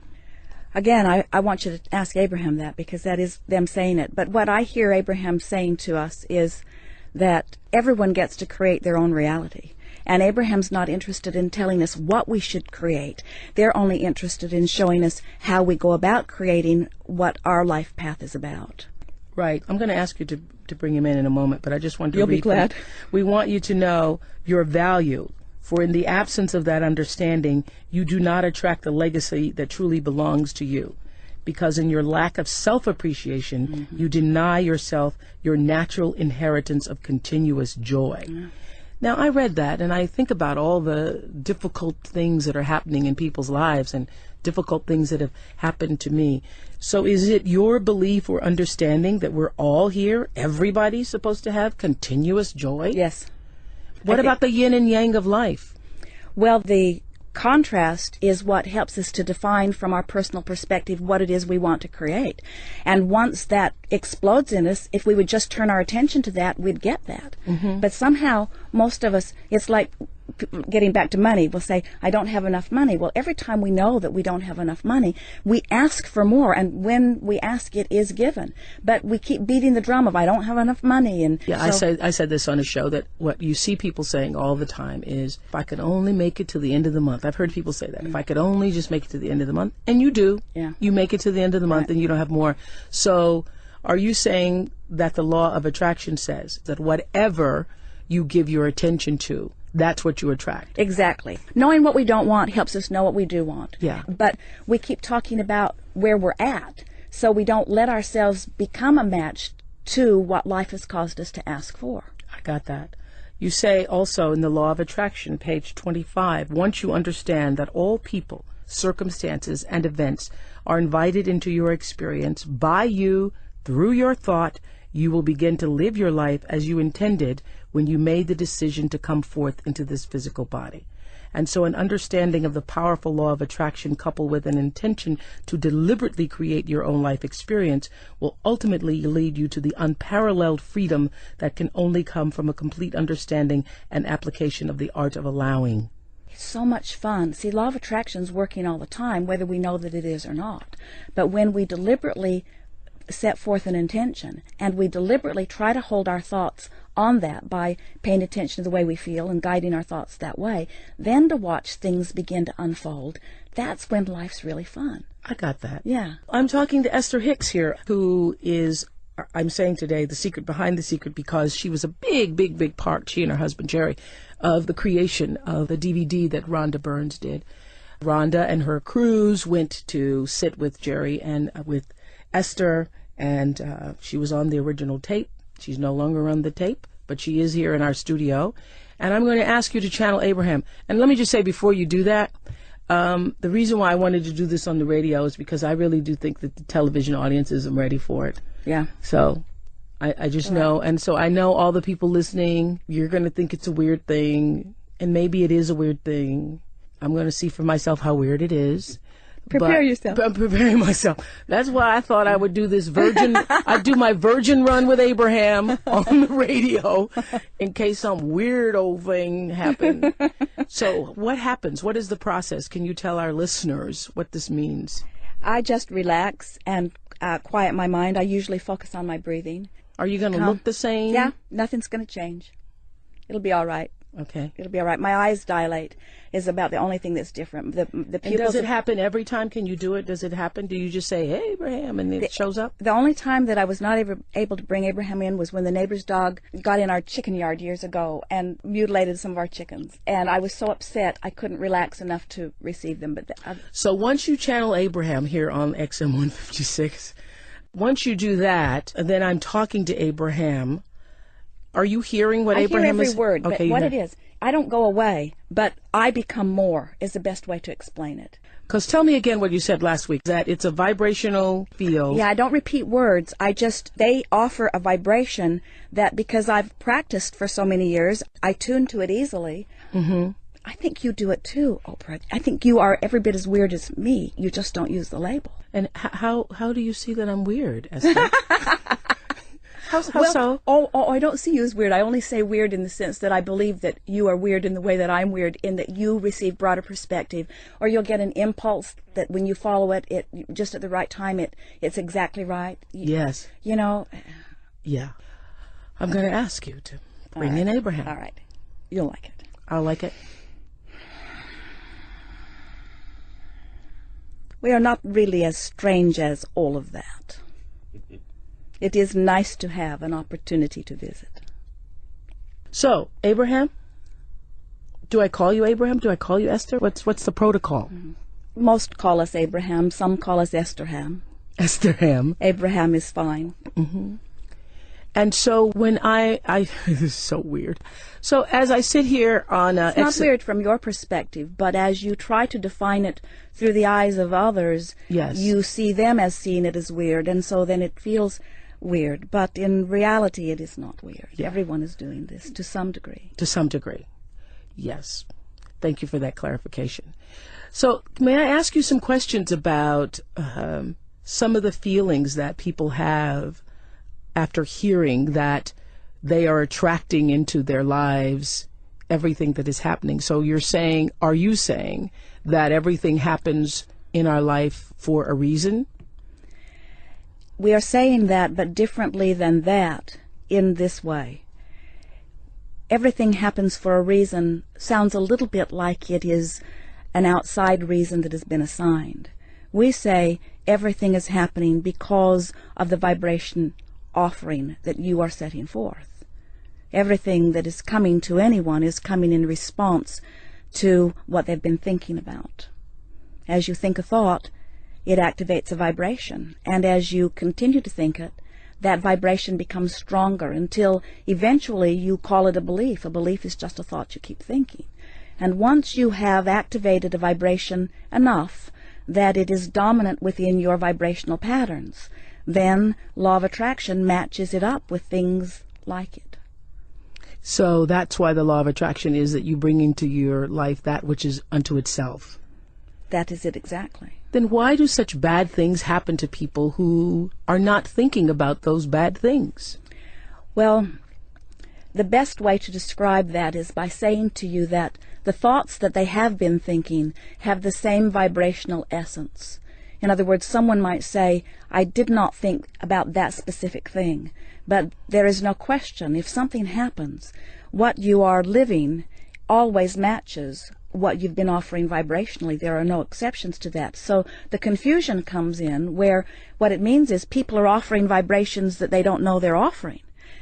Again, I want you to ask Abraham that, because that is them saying it. But what I hear Abraham saying to us is that everyone gets to create their own reality. And Abraham's not interested in telling us what we should create. They're only interested in showing us how we go about creating what our life path is about. Right. I'm going to ask you to bring him in a moment, but I just want to You'll read be glad. We want you to know your value, for in the absence of that understanding, you do not attract the legacy that truly belongs to you. Because in your lack of self-appreciation, you deny yourself your natural inheritance of continuous joy. Now, I read that, and I think about all the difficult things that are happening in people's lives and difficult things that have happened to me. So is it your belief or understanding that we're all here, everybody's supposed to have continuous joy? Yes. What about the yin and yang of life? Well, the contrast is what helps us to define from our personal perspective what it is we want to create. And once that explodes in us, if we would just turn our attention to that, we'd get that. But somehow, most of us, it's like getting back to money, we'll say, I don't have enough money. Well, every time we know that we don't have enough money, we ask for more, and when we ask, it is given. But we keep beating the drum of, I don't have enough money. And yeah, I said this on a show, that what you see people saying all the time is, if I could only make it to the end of the month. I've heard people say that. If I could only just make it to the end of the month. And you do. Yeah. You make it to the end of the month and you don't have more. So are you saying that the law of attraction says that whatever you give your attention to, that's what you attract? Exactly. Knowing what we don't want helps us know what we do want. Yeah. But we keep talking about where we're at, so we don't let ourselves become a match to what life has caused us to ask for. I got that. You say also in the law of attraction, page 25, once you understand that all people, circumstances, and events are invited into your experience by you through your thought, you will begin to live your life as you intended when you made the decision to come forth into this physical body. And so an understanding of the powerful law of attraction coupled with an intention to deliberately create your own life experience will ultimately lead you to the unparalleled freedom that can only come from a complete understanding and application of the art of allowing. It's so much fun. See, law of attraction's working all the time, whether we know that it is or not. But when we deliberately set forth an intention and we deliberately try to hold our thoughts on that by paying attention to the way we feel and guiding our thoughts that way, then to watch things begin to unfold, that's when life's really fun. I got that. Yeah. I'm talking to Esther Hicks here, who is, I'm saying today, the secret behind the secret, because she was a big part, she and her husband Jerry, of the creation of the DVD that Rhonda Burns did. Rhonda and her crews went to sit with Jerry and with Esther, and she was on the original tape. She's no longer on the tape, but she is here in our studio. And I'm going to ask you to channel Abraham. And let me just say before you do that, the reason why I wanted to do this on the radio is because I really do think that the television audience isn't ready for it. Yeah. So I just know. And so I know all the people listening, you're going to think it's a weird thing. And maybe it is a weird thing. I'm going to see for myself how weird it is. Prepare yourself. I'm preparing myself. That's why I thought I would do this I'd do my virgin run with Abraham on the radio in case some weirdo thing happened. So what happens? What is the process? Can you tell our listeners what this means? I just relax and quiet my mind. I usually focus on my breathing. Are you going to look the same? Yeah, nothing's going to change. It'll be all right. Okay. It'll be all right. My eyes dilate is about the only thing that's different. The pupils. And does it happen every time? Can you do it? Does it happen? Do you just say, "Hey, Abraham," and it shows up? The only time that I was not able to bring Abraham in was when the neighbor's dog got in our chicken yard years ago and mutilated some of our chickens. And I was so upset I couldn't relax enough to receive them. But so once you channel Abraham here on XM 156, once you do that, then I'm talking to Abraham. Are you hearing what Abraham is? I hear every word, okay, but what it is, I don't go away, but I become more is the best way to explain it. Because tell me again what you said last week, that it's a vibrational field. Yeah, I don't repeat words. They offer a vibration that because I've practiced for so many years, I tune to it easily. Mm-hmm. I think you do it too, Oprah. I think you are every bit as weird as me. You just don't use the label. And how do you see that I'm weird, Esther? How so? I don't see you as weird. I only say weird in the sense that I believe that you are weird in the way that I'm weird, in that you receive broader perspective, or you'll get an impulse that when you follow it just at the right time, it's exactly right. Yes. You know. Yeah. I'm going to ask you to bring in Abraham. All right. You'll like it. I'll like it. We are not really as strange as all of that. It is nice to have an opportunity to visit. So, Abraham? Do I call you Abraham? Do I call you Esther? What's the protocol? Mm-hmm. Most call us Abraham. Some call us Estherham. Estherham. Abraham is fine. Mm-hmm. And so when I this is so weird. So as I sit here on it's not weird from your perspective, but as you try to define it through the eyes of others, yes, you see them as seeing it as weird, and so then it feels weird. But in reality, it is not weird. Yeah. Everyone is doing this to some degree. To some degree, yes. Thank you for that clarification. So may I ask you some questions about some of the feelings that people have after hearing that they are attracting into their lives everything that is happening? So are you saying that everything happens in our life for a reason? We are saying that, but differently than that, in this way. Everything happens for a reason sounds a little bit like it is an outside reason that has been assigned. We say everything is happening because of the vibration offering that you are setting forth. Everything that is coming to anyone is coming in response to what they've been thinking about. As you think a thought, it activates a vibration, and as you continue to think it, that vibration becomes stronger until eventually you call it a belief. A belief is just a thought you keep thinking. And once you have activated a vibration enough that it is dominant within your vibrational patterns, then law of attraction matches it up with things like it. So that's why the law of attraction is that you bring into your life that which is unto itself. That is it exactly. Then why do such bad things happen to people who are not thinking about those bad things? Well, the best way to describe that is by saying to you that the thoughts that they have been thinking have the same vibrational essence. In other words, someone might say, I did not think about that specific thing. But there is no question, if something happens, what you are living always matches what you've been offering vibrationally. There are no exceptions to that. So the confusion comes in where what it means is people are offering vibrations that they don't know they're offering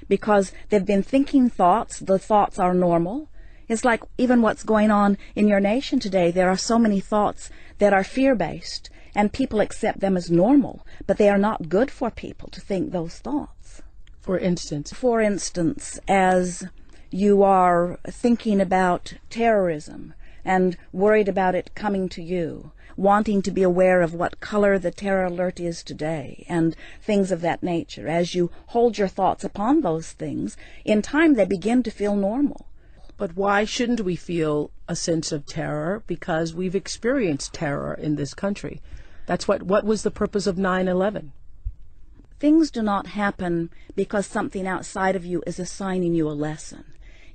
because they've been thinking thoughts. The thoughts are normal. It's like even what's going on in your nation today. There are so many thoughts that are fear-based, and people accept them as normal, but they are not good for people to think those thoughts. For instance? For instance, as you are thinking about terrorism and worried about it coming to you, wanting to be aware of what color the terror alert is today, and things of that nature, as you hold your thoughts upon those things, in time they begin to feel normal. But why shouldn't we feel a sense of terror? Because we've experienced terror in this country. That's what was the purpose of 9/11? Things do not happen because something outside of you is assigning you a lesson.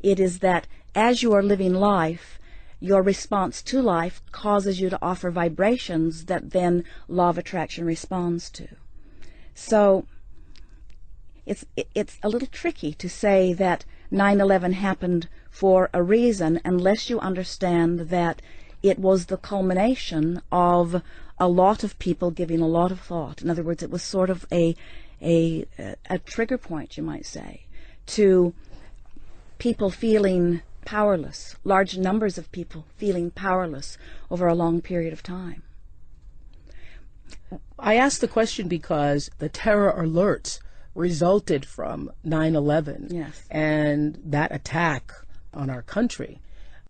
It is that as you are living life, your response to life causes you to offer vibrations that then law of attraction responds to. So it's a little tricky to say that 9/11 happened for a reason unless you understand that it was the culmination of a lot of people giving a lot of thought. In other words, it was sort of a trigger point, you might say, to people feeling powerless, large numbers of people feeling powerless over a long period of time. I asked the question because the terror alerts resulted from 9/11. Yes. And that attack on our country,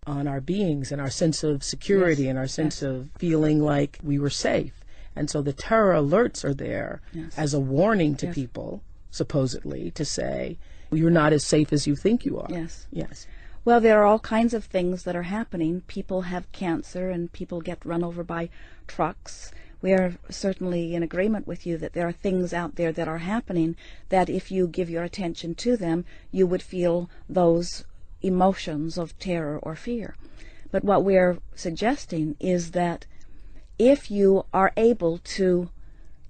on our beings and our sense of security, Yes. and our sense of feeling like we were safe. And so the terror alerts are there Yes. as a warning to Yes. people, supposedly, to say, you're not as safe as you think you are. Yes. Yes. Well, there are all kinds of things that are happening. People have cancer and people get run over by trucks. We are certainly in agreement with you that there are things out there that are happening that if you give your attention to them, you would feel those emotions of terror or fear. But what we're suggesting is that if you are able to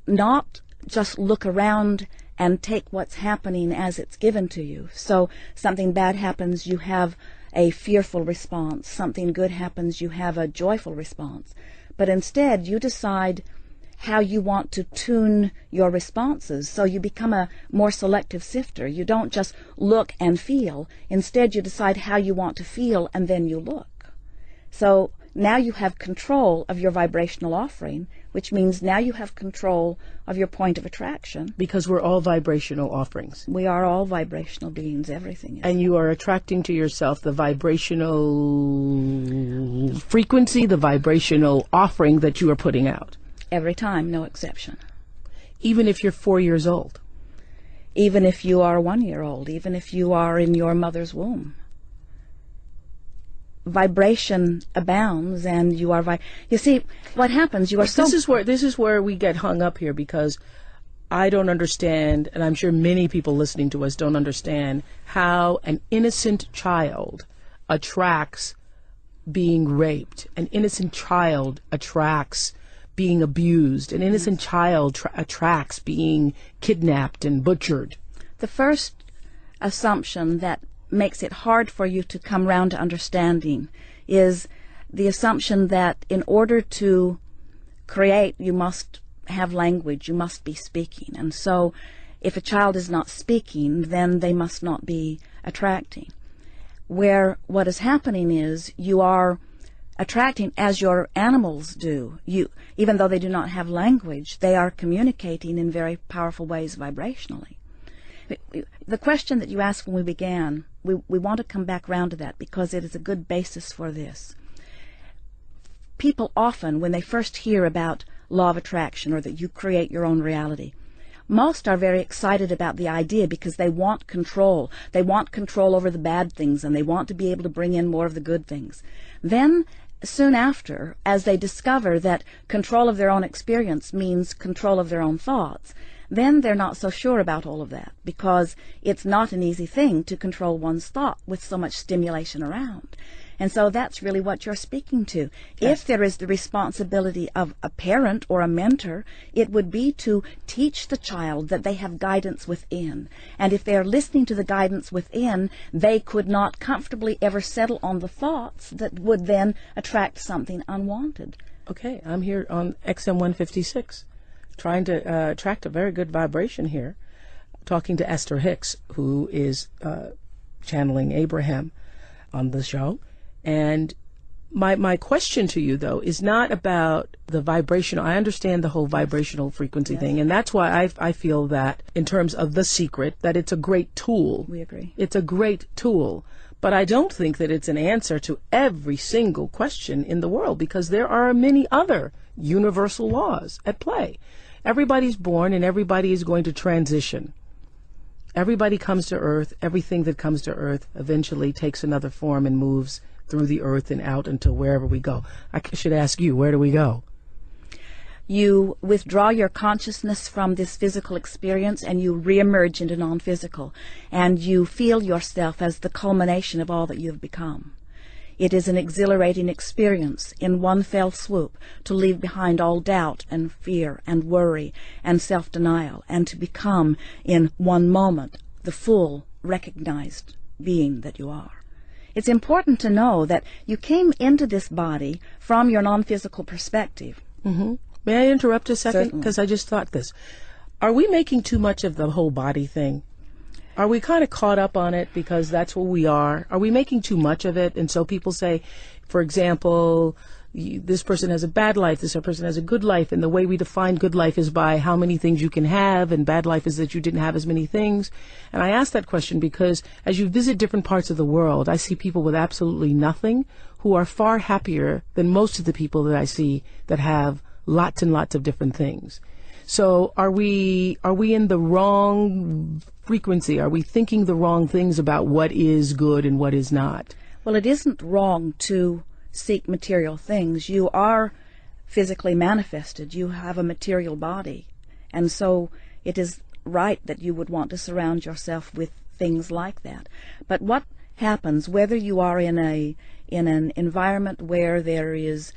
not just look around and take what's happening as it's given to you. So something bad happens, you have a fearful response. Something good happens, you have a joyful response. But instead, you decide how you want to tune your responses. So you become a more selective sifter. You don't just look and feel. Instead, you decide how you want to feel, and then you look. So now you have control of your vibrational offering, which means now you have control of your point of attraction. Because we're all vibrational offerings. We are all vibrational beings, everything is. And you are attracting to yourself the vibrational frequency, the vibrational offering that you are putting out. Every time, no exception. Even if you're 4 years old. Even if you are 1 year old, even if you are in your mother's womb. Vibration abounds, and you are you see what happens, you are so This is where we get hung up here, because I don't understand, and I'm sure many people listening to us don't understand, how an innocent child attracts being raped. An innocent child attracts being abused. An innocent child attracts being kidnapped and butchered. The first assumption that makes it hard for you to come round to understanding is the assumption that in order to create, you must have language, you must be speaking. And so if a child is not speaking, then they must not be attracting. Where what is happening is you are attracting as your animals do. Even though they do not have language, they are communicating in very powerful ways vibrationally. The question that you asked when we began, we want to come back round to that because it is a good basis for this. People often, when they first hear about law of attraction or that you create your own reality, most are very excited about the idea because they want control. They want control over the bad things, and they want to be able to bring in more of the good things. Then, soon after, as they discover that control of their own experience means control of their own thoughts, then they're not so sure about all of that, because it's not an easy thing to control one's thought with so much stimulation around. And so that's really what you're speaking to. Yes. If there is the responsibility of a parent or a mentor, it would be to teach the child that they have guidance within. And if they are listening to the guidance within, they could not comfortably ever settle on the thoughts that would then attract something unwanted. Okay, I'm here on XM 156, trying to attract a very good vibration here, talking to Esther Hicks, who is channeling Abraham on the show. And my question to you, though, is not about the vibrational. I understand the whole vibrational frequency Yes. thing, and that's why I feel that in terms of The Secret, that it's a great tool. We agree. It's a great tool. But I don't think that it's an answer to every single question in the world, because there are many other universal laws at play. Everybody's born and everybody is going to transition. Everybody comes to Earth. Everything that comes to Earth eventually takes another form and moves through the earth and out until wherever we go. I should ask you, where do we go? You withdraw your consciousness from this physical experience and you reemerge into non-physical, and you feel yourself as the culmination of all that you've become. It is an exhilarating experience in one fell swoop to leave behind all doubt and fear and worry and self-denial, and to become in one moment the full recognized being that you are. It's important to know that you came into this body from your non-physical perspective. Mm-hmm. May I interrupt a second? Certainly. Because I just thought this. Are we making too much of the whole body thing? Are we kind of caught up on it because that's what we are? Are we making too much of it? And so people say, for example, this person has a bad life, this person has a good life, and the way we define good life is by how many things you can have, and bad life is that you didn't have as many things. And I ask that question because as you visit different parts of the world, I see people with absolutely nothing who are far happier than most of the people that I see that have lots and lots of different things. So are we in the wrong frequency? Are we thinking the wrong things about what is good and what is not? Well, it isn't wrong to seek material things. You are physically manifested. You have a material body. And so it is right that you would want to surround yourself with things like that. But what happens, whether you are in an environment where there is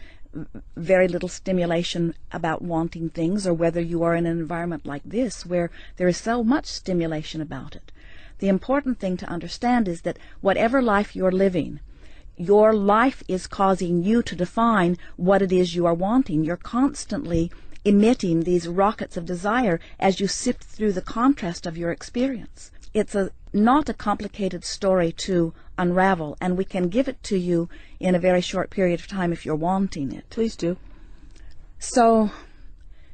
very little stimulation about wanting things, or whether you are in an environment like this where there is so much stimulation about it, the important thing to understand is that whatever life you're living, your life is causing you to define what it is you are wanting. You're constantly emitting these rockets of desire as you sift through the contrast of your experience. It's not a complicated story to unravel, and we can give it to you in a very short period of time if you're wanting it. Please do. So,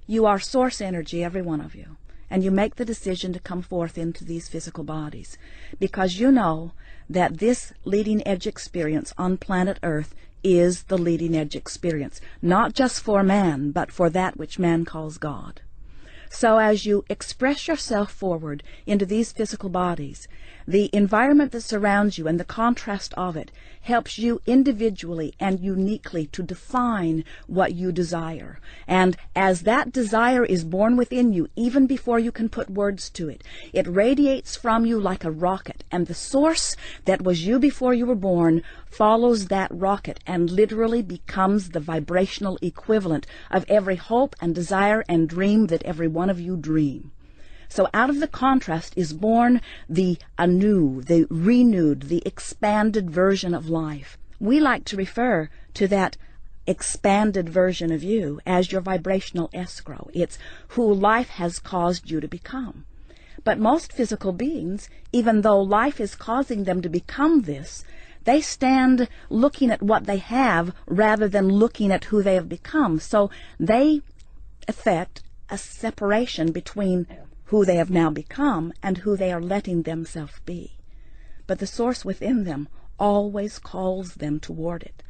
you are source energy, every one of you, and you make the decision to come forth into these physical bodies because you know that this leading edge experience on planet Earth is the leading edge experience, not just for man, but for that which man calls God. So as you express yourself forward into these physical bodies, the environment that surrounds you and the contrast of it helps you individually and uniquely to define what you desire. And as that desire is born within you, even before you can put words to it, it radiates from you like a rocket, and the source that was you before you were born follows that rocket and literally becomes the vibrational equivalent of every hope and desire and dream that every one of you dream. So out of the contrast is born the anew, the renewed, the expanded version of life. We like to refer to that expanded version of you as your vibrational escrow. It's who life has caused you to become. But most physical beings, even though life is causing them to become this, they stand looking at what they have rather than looking at who they have become. So they affect a separation between who they have now become and who they are letting themselves be. But the source within them always calls them toward it.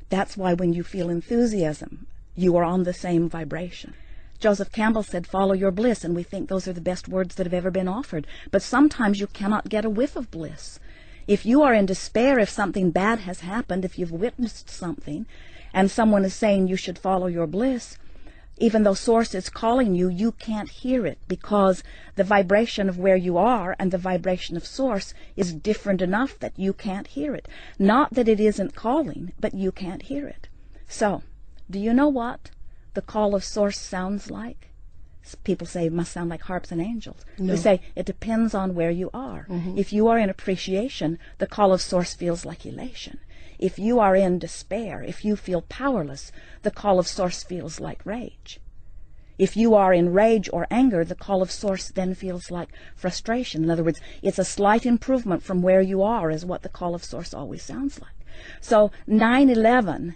That's why when you feel enthusiasm, you are on the same vibration. Joseph Campbell said, follow your bliss, and we think those are the best words that have ever been offered. But sometimes you cannot get a whiff of bliss. If you are in despair, if something bad has happened, if you've witnessed something, and someone is saying you should follow your bliss, even though Source is calling you, you can't hear it because the vibration of where you are and the vibration of Source is different enough that you can't hear it. Not that it isn't calling, but you can't hear it. So, do you know what the call of Source sounds like? People say it must sound like harps and angels. No. We say it depends on where you are. Mm-hmm. If you are in appreciation, the call of Source feels like elation. If you are in despair, if you feel powerless, the call of Source feels like rage. If you are in rage or anger, the call of Source then feels like frustration. In other words, it's a slight improvement from where you are is what the call of Source always sounds like. So 9/11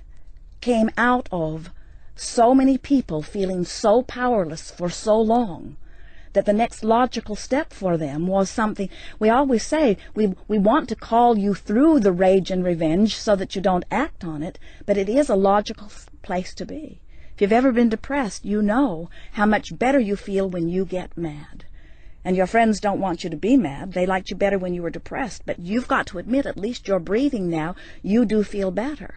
came out of so many people feeling so powerless for so long that the next logical step for them was something. We always say we want to call you through the rage and revenge so that you don't act on it, but it is a logical place to be. If you've ever been depressed, you know how much better you feel when you get mad. And your friends don't want you to be mad. They liked you better when you were depressed, but you've got to admit at least you're breathing now. You do feel better.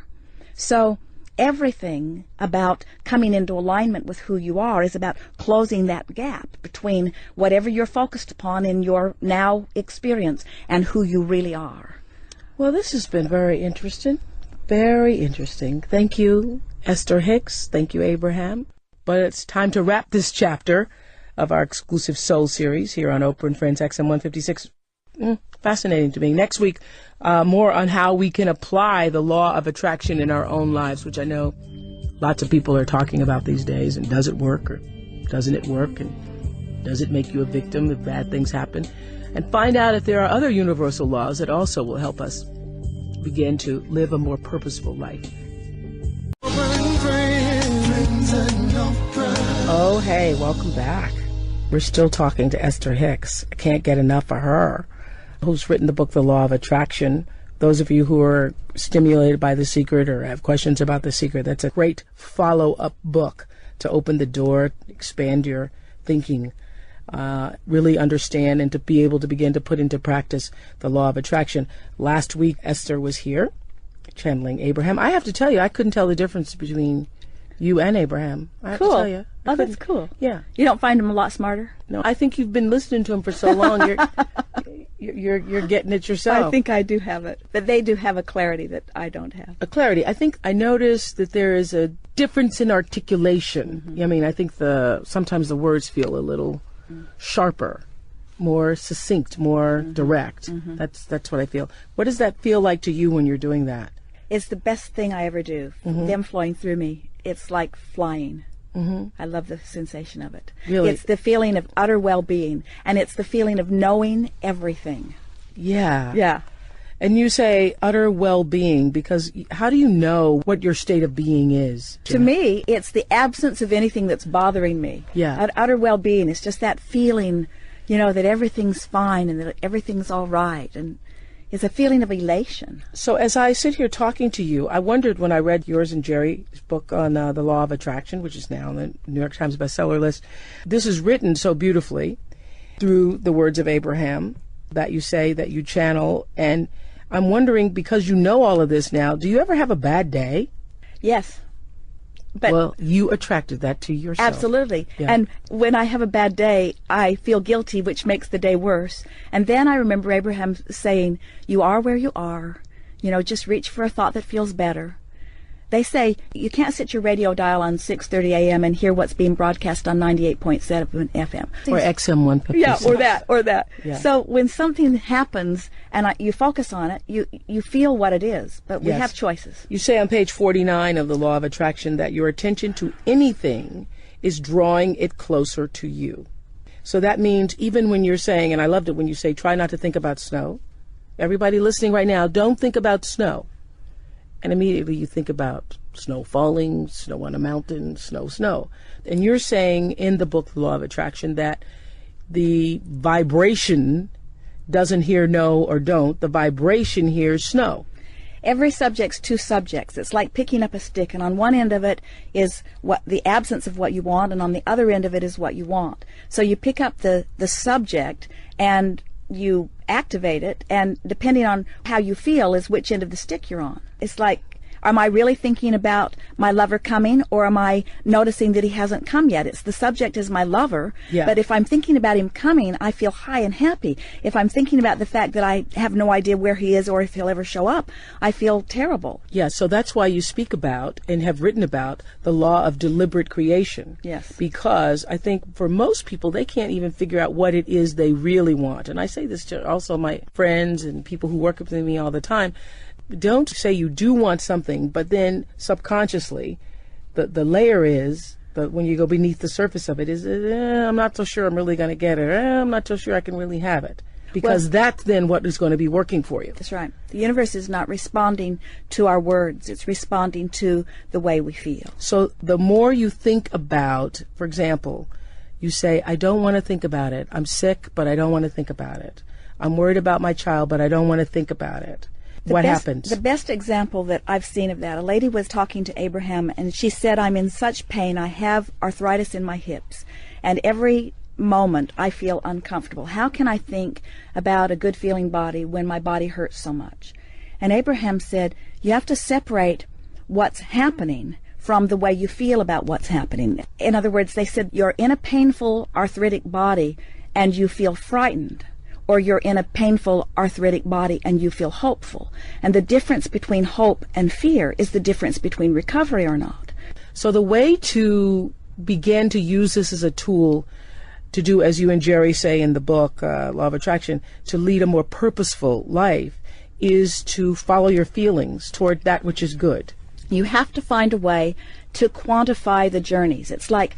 So everything about coming into alignment with who you are is about closing that gap between whatever you're focused upon in your now experience and who you really are. Well, this has been very interesting. Very interesting. Thank you, Esther Hicks. Thank you, Abraham. But it's time to wrap this chapter of our exclusive Soul series here on Oprah and Friends XM 156. Fascinating to me. Next week, more on how we can apply the law of attraction in our own lives, which I know lots of people are talking about these days. And does it work or doesn't it work? And does it make you a victim if bad things happen? And find out if there are other universal laws that also will help us begin to live a more purposeful life. Oh, hey, welcome back. We're still talking to Esther Hicks. I can't get enough of her, who's written the book, The Law of Attraction. Those of you who are stimulated by The Secret or have questions about The Secret, that's a great follow-up book to open the door, expand your thinking, really understand and to be able to begin to put into practice the law of attraction. Last week, Esther was here, channeling Abraham. I have to tell you, I couldn't tell the difference between you and Abraham. I have to tell you. Oh, that's cool. Yeah. You don't find him a lot smarter? No, I think you've been listening to him for so long. You're getting it yourself. I think I do have it. But they do have a clarity that I don't have. A clarity. I think I noticed that there is a difference in articulation. Mm-hmm. I mean, I think sometimes the words feel a little sharper, more succinct, more direct. Mm-hmm. That's what I feel. What does that feel like to you when you're doing that? It's the best thing I ever do. Mm-hmm. Them flowing through me. It's like flying. Mm-hmm. I love the sensation of it. Really? It's the feeling of utter well-being, and it's the feeling of knowing everything. Yeah. Yeah. And you say utter well-being because how do you know what your state of being is? To me, it's the absence of anything that's bothering me. Yeah. Utter well-being is just that feeling, that everything's fine and that everything's all right, and it's a feeling of elation. So as I sit here talking to you, I wondered when I read yours and Jerry's book on the law of attraction, which is now on the New York Times bestseller list. This is written so beautifully through the words of Abraham that you say, that you channel. And I'm wondering, because you know all of this now, do you ever have a bad day? Yes. But well, you attracted that to yourself. Absolutely. Yeah. And when I have a bad day, I feel guilty, which makes the day worse. And then I remember Abraham saying, you are where you are. Just reach for a thought that feels better. They say you can't sit your radio dial on 6:30 a.m. and hear what's being broadcast on 98.7 FM. Or XM 156. Yeah, or that. Yeah. So when something happens and you focus on it, you feel what it is. But we have choices. You say on page 49 of the Law of Attraction that your attention to anything is drawing it closer to you. So that means even when you're saying, and I loved it when you say, try not to think about snow. Everybody listening right now, don't think about snow. And immediately you think about snow falling, snow on a mountain, snow. And you're saying in the book, The Law of Attraction, that the vibration doesn't hear no or don't. The vibration hears snow. every subject's two subjects. It's like picking up a stick, and on one end of it is what the absence of what you want, and on the other end of it is what you want. So you pick up the subject and you activate it, and depending on how you feel is which end of the stick you're on. It's like, am I really thinking about my lover coming, or am I noticing that he hasn't come yet? It's the subject is my lover, but if I'm thinking about him coming, I feel high and happy. If I'm thinking about the fact that I have no idea where he is or if he'll ever show up, I feel terrible. Yeah, so that's why you speak about and have written about the law of deliberate creation. Yes. Because I think for most people, they can't even figure out what it is they really want. And I say this to also my friends and people who work with me all the time. Don't say you do want something, but then subconsciously, the layer is, when you go beneath the surface of it, is, I'm not so sure I'm really going to get it. I'm not so sure I can really have it. Because that's then what is going to be working for you. That's right. The universe is not responding to our words. It's responding to the way we feel. So the more you think about, for example, you say, I don't want to think about it. I'm sick, but I don't want to think about it. I'm worried about my child, but I don't want to think about it. What happens? The best example that I've seen of that, a lady was talking to Abraham, and she said, I'm in such pain. I have arthritis in my hips, and every moment I feel uncomfortable. How can I think about a good feeling body when my body hurts so much? And Abraham said, you have to separate what's happening from the way you feel about what's happening. In other words, they said, you're in a painful arthritic body and you feel frightened, or you're in a painful arthritic body and you feel hopeful. And the difference between hope and fear is the difference between recovery or not. So the way to begin to use this as a tool to do, as you and Jerry say in the book, Law of Attraction, to lead a more purposeful life is to follow your feelings toward that which is good. You have to find a way to quantify the journeys. It's like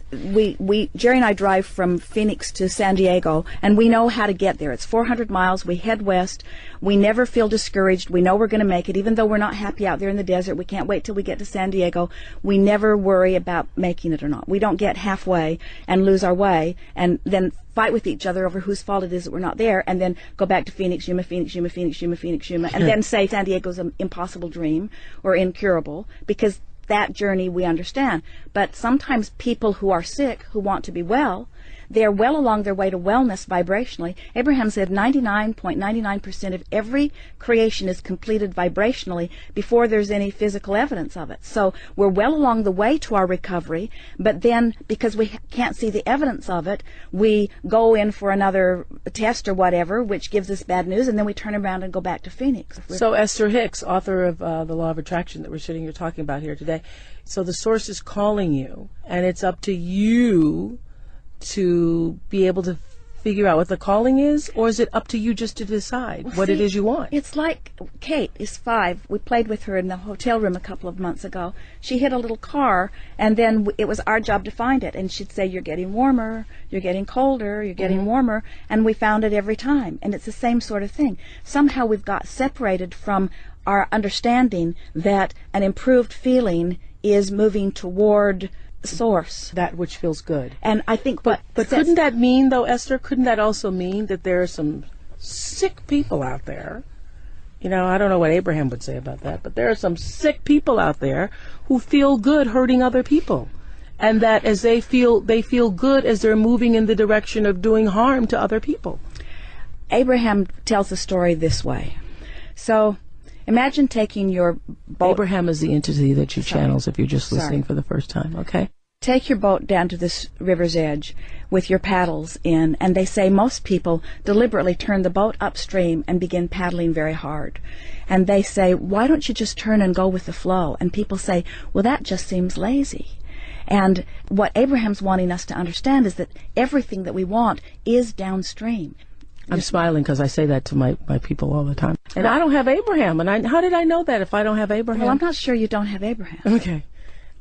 Jerry and I drive from Phoenix to San Diego, and we know how to get there. It's 400 miles. We head west. We never feel discouraged. We know we're going to make it. Even though we're not happy out there in the desert, we can't wait till we get to San Diego. We never worry about making it or not. We don't get halfway and lose our way and then fight with each other over whose fault it is that we're not there, and then go back to Phoenix, Yuma, Phoenix, Yuma, Phoenix, Yuma, Phoenix, Yuma, and then say San Diego's an impossible dream or incurable, because that journey we understand. But sometimes people who are sick, who want to be well, they're well along their way to wellness vibrationally. Abraham said 99.99% of every creation is completed vibrationally before there's any physical evidence of it. So we're well along the way to our recovery, but then because we can't see the evidence of it, we go in for another test or whatever, which gives us bad news, and then we turn around and go back to Phoenix. So Esther Hicks, author of The Law of Attraction that we're sitting here talking about here today, so the source is calling you, and it's up to you to be able to figure out what the calling is, or is it up to you just to decide what it is you want? It's like Kate is 5. We played with her in the hotel room a couple of months ago. She hit a little car, and then it was our job to find it. And she'd say, you're getting warmer, you're getting colder, you're getting warmer, and we found it every time. And it's the same sort of thing. Somehow we've got separated from our understanding that an improved feeling is moving toward source, that which feels good. And I think but couldn't that mean, though, Esther, couldn't that also mean that there are some sick people out there? You know, I don't know what Abraham would say about that, but there are some sick people out there who feel good hurting other people, and that as they feel good as they're moving in the direction of doing harm to other people. Abraham tells the story this way. So imagine taking your boat. Abraham is the entity that you channels if you're just listening for the first time, okay? Take your boat down to this river's edge with your paddles in, and they say most people deliberately turn the boat upstream and begin paddling very hard. And they say, why don't you just turn and go with the flow? And people say, well, that just seems lazy. And what Abraham's wanting us to understand is that everything that we want is downstream. I'm smiling because I say that to my people all the time. And I don't have Abraham. And how did I know that if I don't have Abraham? Well, I'm not sure you don't have Abraham. Okay.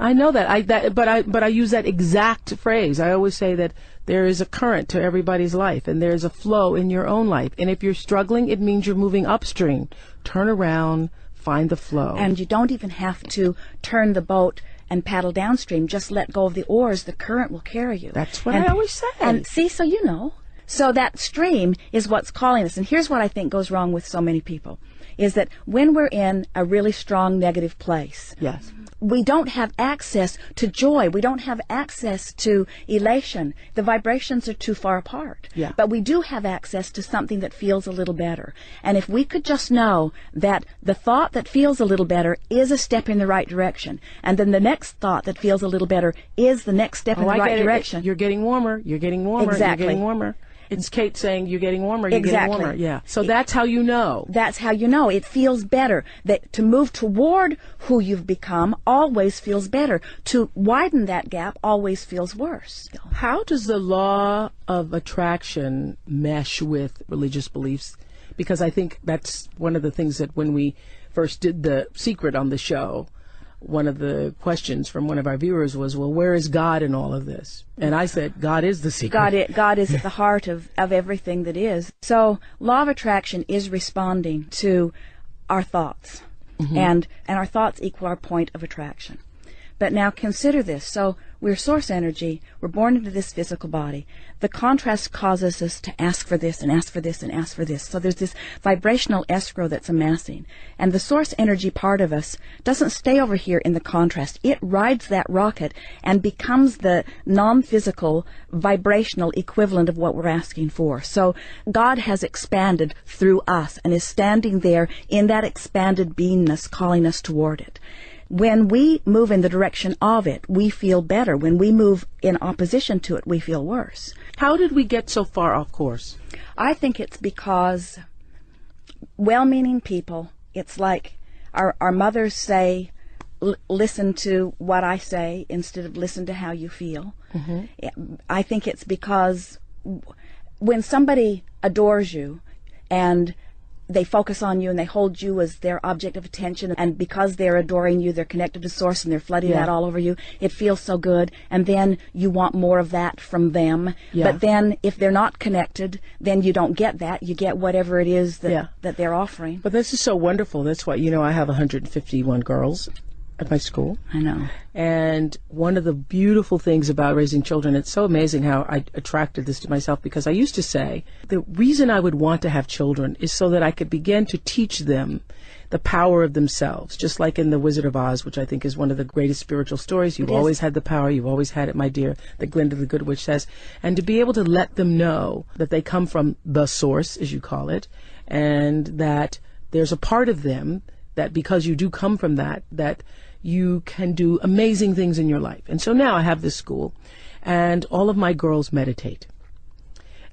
I know that. But I use that exact phrase. I always say that there is a current to everybody's life, and there's a flow in your own life. And if you're struggling, it means you're moving upstream. Turn around, find the flow. And you don't even have to turn the boat and paddle downstream. Just let go of the oars. The current will carry you. That's what I always say. And see, so you know. So that stream is what's calling us. And here's what I think goes wrong with so many people. is that when we're in a really strong negative place, Yes. we don't have access to joy. We don't have access to elation. The vibrations are too far apart. Yeah. But we do have access to something that feels a little better. And if we could just know that the thought that feels a little better is a step in the right direction, and then the next thought that feels a little better is the next step in the right direction. You're getting warmer. You're getting warmer. Exactly. You're getting warmer. It's Kate saying, you're getting warmer, you're Exactly. getting warmer. Yeah. So that's how you know. That's how you know. It feels better. That to move toward who you've become always feels better. To widen that gap always feels worse. How does the law of attraction mesh with religious beliefs? Because I think that's one of the things that when we first did The Secret on the show, one of the questions from one of our viewers was, well, where is God in all of this? And I said, God is the secret. God is at the heart of everything that is. So law of attraction is responding to our thoughts. Mm-hmm. And our thoughts equal our point of attraction. But now consider this. So we're source energy. We're born into this physical body. The contrast causes us to ask for this and ask for this and ask for this. So there's this vibrational escrow that's amassing. And the source energy part of us doesn't stay over here in the contrast. It rides that rocket and becomes the non-physical vibrational equivalent of what we're asking for. So God has expanded through us and is standing there in that expanded beingness calling us toward it. When we move in the direction of it, we feel better. When we move in opposition to it, we feel worse. How did we get so far off course? I think it's because well-meaning people, it's like our mothers say, listen to what I say instead of listen to how you feel. Mm-hmm. I think it's because when somebody adores you and they focus on you and they hold you as their object of attention, and because they're adoring you, they're connected to source and they're flooding that all over you, it feels so good, and then you want more of that from them. But then if they're not connected, then you don't get that. You get whatever it is that they're offering. But this is so wonderful. That's why, I have 151 girls at my school. I know. And one of the beautiful things about raising children, it's so amazing how I attracted this to myself, because I used to say the reason I would want to have children is so that I could begin to teach them the power of themselves, just like in The Wizard of Oz, which I think is one of the greatest spiritual stories. You've always had the power, you've always had it, my dear, that Glinda the Good Witch says. And to be able to let them know that they come from the source, as you call it, and that there's a part of them that because you do come from that you can do amazing things in your life. And so now I have this school, and all of my girls meditate.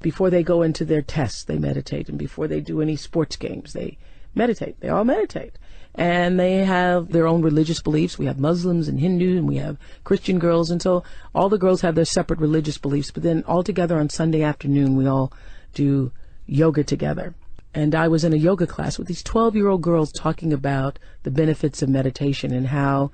Before they go into their tests, they meditate. And before they do any sports games, they meditate. They all meditate. And they have their own religious beliefs. We have Muslims and Hindu, and we have Christian girls. And so all the girls have their separate religious beliefs. But then all together on Sunday afternoon, we all do yoga together. And I was in a yoga class with these 12-year-old girls talking about the benefits of meditation and how,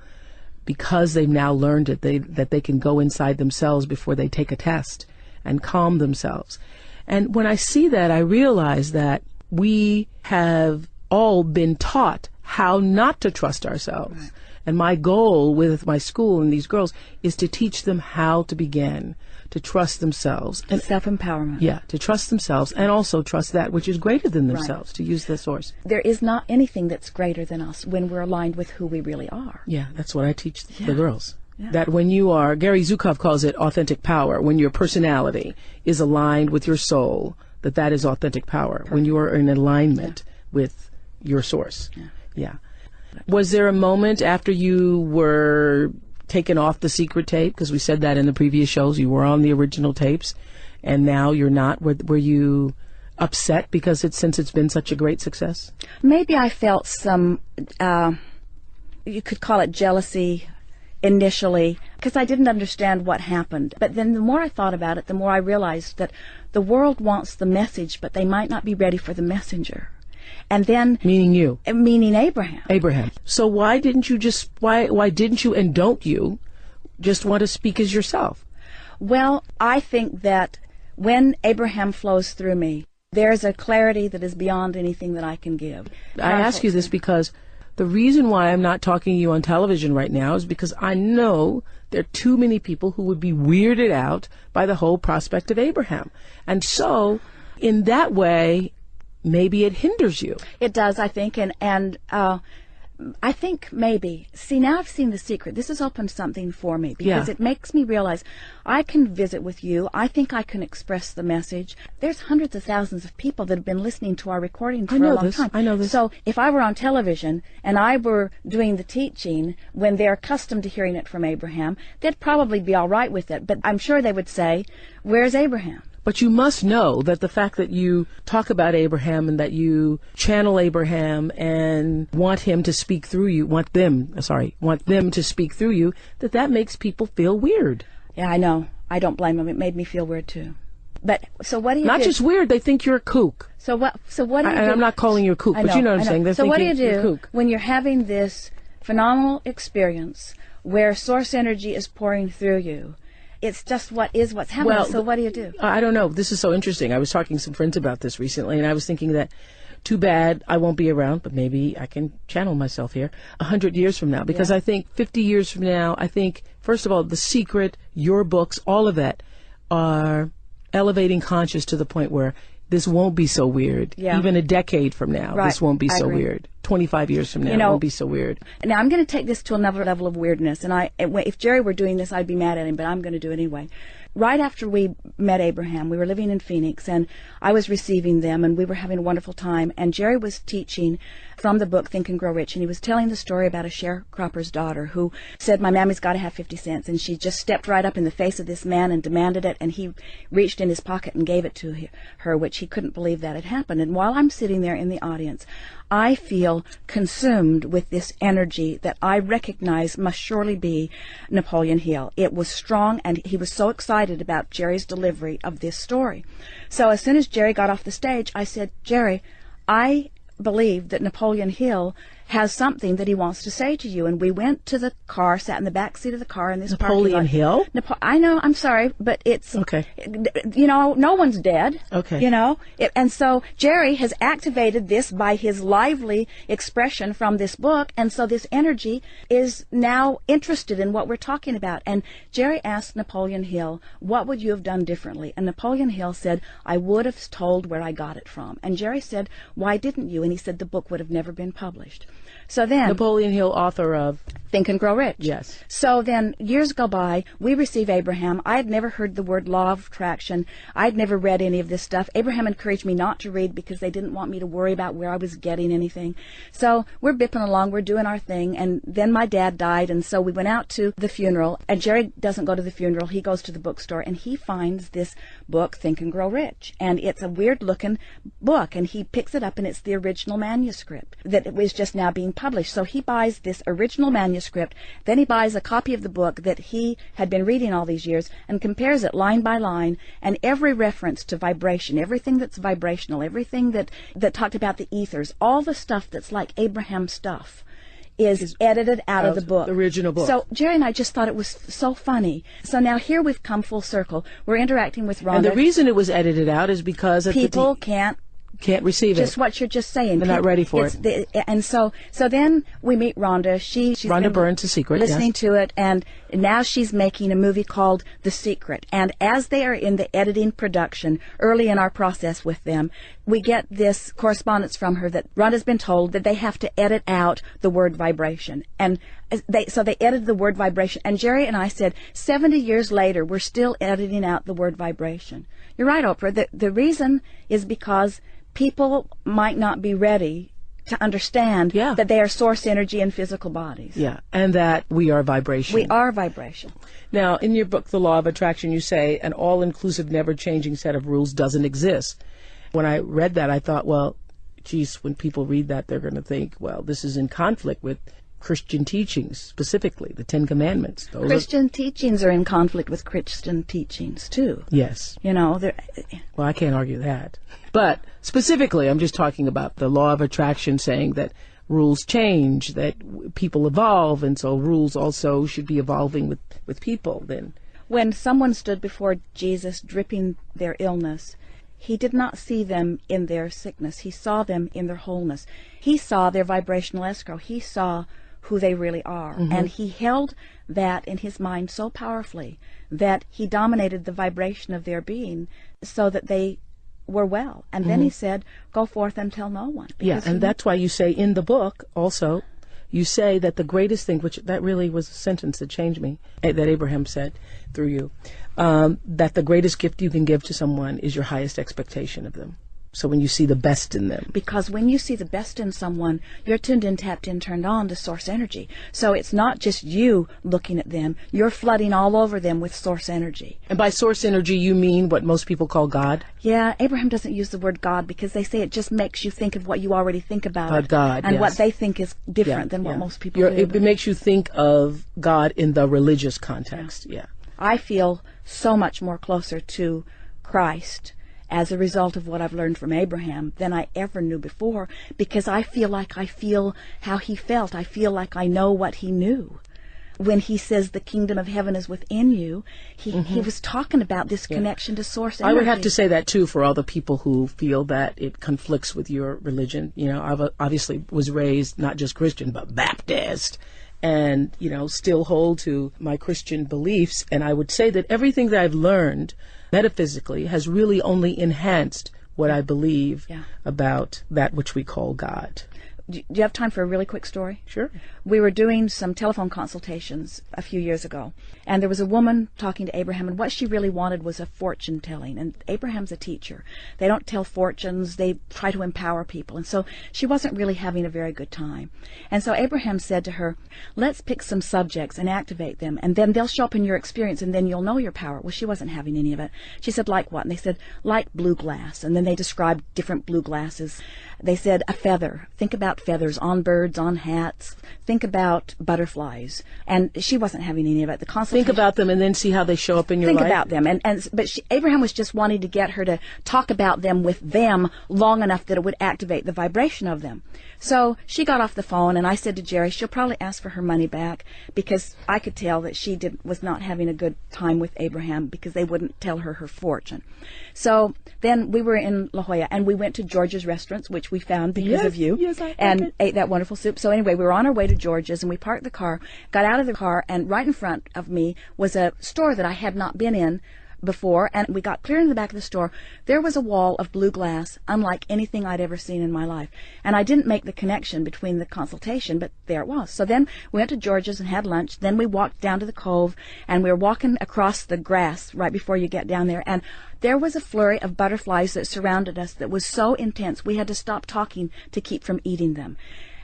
because they've now learned it, that they can go inside themselves before they take a test and calm themselves. And when I see that, I realize that we have all been taught how not to trust ourselves. Right. And my goal with my school and these girls is to teach them how to begin to trust themselves. And self-empowerment. Yeah, to trust themselves and also trust that which is greater than themselves, to use the source. There is not anything that's greater than us when we're aligned with who we really are. Yeah, that's what I teach the girls. Yeah. That when you are, Gary Zukov calls it authentic power, when your personality is aligned with your soul, that is authentic power. Perfect. When you are in alignment with your source. Yeah. Was there a moment after you were taken off the secret tape? Because we said that in the previous shows. You were on the original tapes, and now you're not. Were you upset because since it's been such a great success? Maybe I felt some, you could call it jealousy initially, because I didn't understand what happened. But then the more I thought about it, the more I realized that the world wants the message, but they might not be ready for the messenger. And then meaning you, meaning Abraham. So why didn't you why didn't you and don't you just want to speak as yourself? Well, I think that when Abraham flows through me, there's a clarity that is beyond anything that I can give. I ask you this because the reason why I'm not talking to you on television right now is because I know there are too many people who would be weirded out by the whole prospect of Abraham. And so in that way, maybe it hinders you. It does, I think, and I think maybe. See, now I've seen The Secret. This has opened something for me because it makes me realize I can visit with you. I think I can express the message. There's hundreds of thousands of people that have been listening to our recordings for a long time. I know this. So if I were on television and I were doing the teaching when they're accustomed to hearing it from Abraham, they'd probably be all right with it. But I'm sure they would say, "Where's Abraham?" But you must know that the fact that you talk about Abraham and that you channel Abraham and want him to speak through you, want them to speak through you, that makes people feel weird. Yeah, I know. I don't blame them. It made me feel weird too. But so what do you do? Not just weird, they think you're a kook. So what do you do? And I'm not calling you a kook, but you know what I'm saying. They're so what do thinking you you're a do kook. when you're having this phenomenal experience where source energy is pouring through you? It's just what's happening. Well, so what do you do? I don't know. This is so interesting. I was talking to some friends about this recently, and I was thinking that too bad I won't be around, but maybe I can channel myself here 100 years from now. Because I think 50 years from now, I think, first of all, The Secret, your books, all of that are elevating conscious to the point where this won't be so weird. Yeah. Even a decade from now, Right. this won't be I so agree. weird. 25 years from now, it won't be so weird. Now, I'm going to take this to another level of weirdness, and if Jerry were doing this, I'd be mad at him, but I'm going to do it anyway. Right after we met Abraham, we were living in Phoenix, and I was receiving them, and we were having a wonderful time, and Jerry was teaching from the book Think and Grow Rich, and he was telling the story about a sharecropper's daughter who said, "My mammy's got to have 50 cents," and she just stepped right up in the face of this man and demanded it, and he reached in his pocket and gave it to her, which he couldn't believe that had happened. And while I'm sitting there in the audience, I feel consumed with this energy that I recognize must surely be Napoleon Hill. It was strong, and he was so excited about Jerry's delivery of this story. So as soon as Jerry got off the stage, I said, "Jerry, I believe that Napoleon Hill has something that he wants to say to you." And we went to the car, sat in the back seat of the car in this Napoleon Hill? I know, I'm sorry, but it's, Okay. You know, no one's dead. Okay. You know, and so Jerry has activated this by his lively expression from this book, and so this energy is now interested in what we're talking about. And Jerry asked Napoleon Hill, "What would you have done differently?" And Napoleon Hill said, "I would have told where I got it from." And Jerry said, "Why didn't you?" And he said, "The book would have never been published." So then, Napoleon Hill, author of... Think and Grow Rich. Yes. So then years go by, we receive Abraham. I had never heard the word law of attraction. I had never read any of this stuff. Abraham encouraged me not to read because they didn't want me to worry about where I was getting anything. So we're bipping along, we're doing our thing, and then my dad died, and so we went out to the funeral, and Jerry doesn't go to the funeral, he goes to the bookstore, and he finds this book, Think and Grow Rich, and it's a weird-looking book, and he picks it up, and it's the original manuscript that it was just now being published. So he buys this original manuscript, then he buys a copy of the book that he had been reading all these years and compares it line by line, and every reference to vibration, everything that's vibrational, everything that talked about the ethers, all the stuff that's like Abraham stuff is edited out of the book. The original book. So Jerry and I just thought it was so funny. So now here we've come full circle. We're interacting with Rhonda. And the reason it was edited out is because... people can't receive just it. what you're just saying. They're not ready for it. And so then we meet Rhonda. She's Rhonda Burns, The Secret, listening yes. to it, and now she's making a movie called The Secret. And as they are in the editing production, early in our process with them, we get this correspondence from her that Rhonda's been told that they have to edit out the word vibration. And so they edited the word vibration. And Jerry and I said, 70 years later, we're still editing out the word vibration. You're right, Oprah. The reason is because people might not be ready to understand that they are source energy in physical bodies. Yeah, and that we are vibration. We are vibration. Now, in your book, The Law of Attraction, you say an all-inclusive, never-changing set of rules doesn't exist. When I read that, I thought, well, geez, when people read that, they're going to think, well, this is in conflict with Christian teachings, specifically the Ten Commandments. Christian teachings are in conflict with Christian teachings, too. Yes. You know, well, I can't argue that. But specifically, I'm just talking about the law of attraction saying that rules change, that people evolve, and so rules also should be evolving with people then. When someone stood before Jesus dripping their illness, he did not see them in their sickness. He saw them in their wholeness. He saw their vibrational escrow. He saw who they really are. Mm-hmm. And he held that in his mind so powerfully that he dominated the vibration of their being so that they were well. And then he said, go forth and tell no one. Yeah, and that's why you say in the book also, you say that the greatest thing, which that really was a sentence that changed me, that Abraham said through you, that the greatest gift you can give to someone is your highest expectation of them. So when you see the best in them. Because when you see the best in someone, you're tuned in, tapped in, turned on to source energy. So it's not just you looking at them, you're flooding all over them with source energy. And by source energy, you mean what most people call God? Yeah, Abraham doesn't use the word God because they say it just makes you think of what you already think about God, and yes. what they think is different than what most people do. It makes you think of God in the religious context, yeah. I feel so much more closer to Christ as a result of what I've learned from Abraham than I ever knew before, because I feel like I feel how he felt. I feel like I know what he knew. When he says the kingdom of heaven is within you, he was talking about this connection to source energy. I would have to say that, too, for all the people who feel that it conflicts with your religion. You know, I obviously was raised not just Christian, but Baptist, and, you know, still hold to my Christian beliefs. And I would say that everything that I've learned metaphysically has really only enhanced what I believe about that which we call God. Do you have time for a really quick story? Sure. We were doing some telephone consultations a few years ago, and there was a woman talking to Abraham, and what she really wanted was a fortune telling. And Abraham's a teacher. They don't tell fortunes, they try to empower people. And so she wasn't really having a very good time. And so Abraham said to her, let's pick some subjects and activate them, and then they'll show up in your experience, and then you'll know your power. Well, she wasn't having any of it. She said, like what? And they said, like blue glass. And then they described different blue glasses. They said, a feather. Think about feathers on birds, on hats. Think about butterflies. And she wasn't having any of it. The consultation. Think about them and then see how they show up in your life. Think about them. But Abraham was just wanting to get her to talk about them with them long enough that it would activate the vibration of them. So she got off the phone, and I said to Jerry, she'll probably ask for her money back, because I could tell that she was not having a good time with Abraham because they wouldn't tell her fortune. So then we were in La Jolla, and we went to George's restaurants, which we found because of you, and ate that wonderful soup. So anyway, we were on our way to George's, and we parked the car, got out of the car, and right in front of me was a store that I had not been in before, and we got clear in the back of the store. There was a wall of blue glass unlike anything I'd ever seen in my life, and I didn't make the connection between the consultation, but there it was. So then we went to George's and had lunch. Then we walked down to the cove, and we were walking across the grass right before you get down there, and there was a flurry of butterflies that surrounded us that was so intense we had to stop talking to keep from eating them.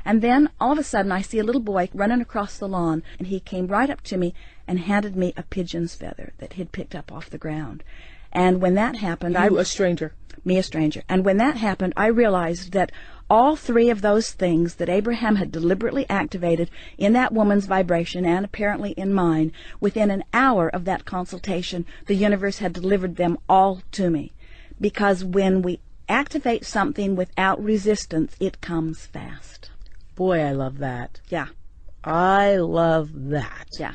And then, all of a sudden, I see a little boy running across the lawn, and he came right up to me and handed me a pigeon's feather that he'd picked up off the ground. And when that happened, a stranger. Me, a stranger. And when that happened, I realized that all three of those things that Abraham had deliberately activated in that woman's vibration and apparently in mine, within an hour of that consultation, the universe had delivered them all to me. Because when we activate something without resistance, it comes fast. Boy, I love that. Yeah. I love that. Yeah.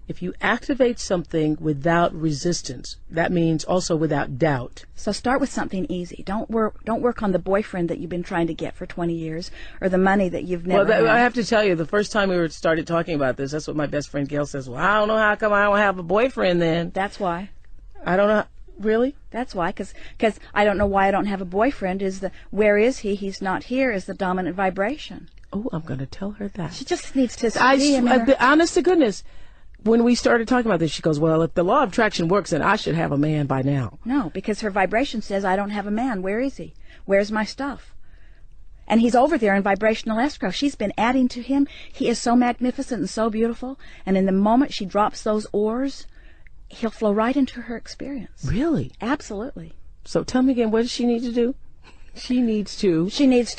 If you activate something without resistance, that means also without doubt. So start with something easy. Don't work on the boyfriend that you've been trying to get for 20 years or the money that you've never had. I have to tell you, the first time we started talking about this, that's what my best friend Gail says. Well, I don't know how come I don't have a boyfriend then. That's why. I don't know. Really? That's why, because I don't know why I don't have a boyfriend. Where is he? He's not here is the dominant vibration. Oh, I'm going to tell her that. She just needs to see him. Honest to goodness, when we started talking about this, she goes, well, if the law of attraction works, then I should have a man by now. No, because her vibration says, I don't have a man. Where is he? Where's my stuff? And he's over there in vibrational escrow. She's been adding to him. He is so magnificent and so beautiful. And in the moment she drops those oars, he'll flow right into her experience. Really? Absolutely. So tell me again, what does she need to do? She needs to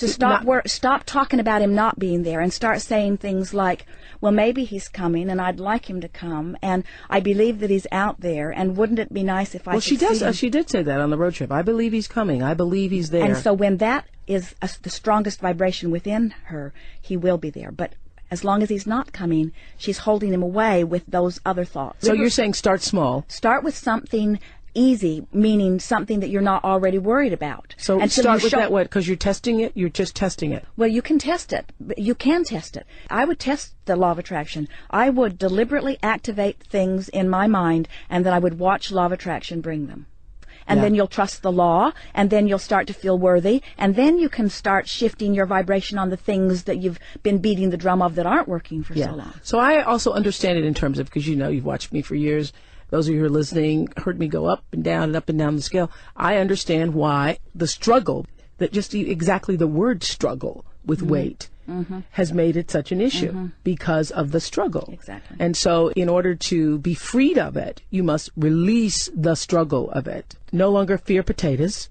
stop talking about him not being there and start saying things like, well, maybe he's coming and I'd like him to come and I believe that he's out there and wouldn't it be nice if I could see him? She did say that on the road trip. I believe he's coming. I believe he's there. And so when that is the strongest vibration within her, he will be there. But as long as he's not coming, she's holding him away with those other thoughts. So you're saying start small. Start with something easy, meaning something that you're not already worried about. So start with that what? Because you're testing it? You're just testing it. Well, you can test it. You can test it. I would test the law of attraction. I would deliberately activate things in my mind, and then I would watch law of attraction bring them. and Yeah. then you'll trust the law, and then you'll start to feel worthy, and then you can start shifting your vibration on the things that you've been beating the drum of that aren't working for so long. So I also understand it in terms of, because you've watched me for years. Those of you who are listening heard me go up and down the scale. I understand why the struggle, that just exactly the word struggle with weight has made it such an issue because of the struggle. Exactly. And so in order to be freed of it, you must release the struggle of it. No longer fear potatoes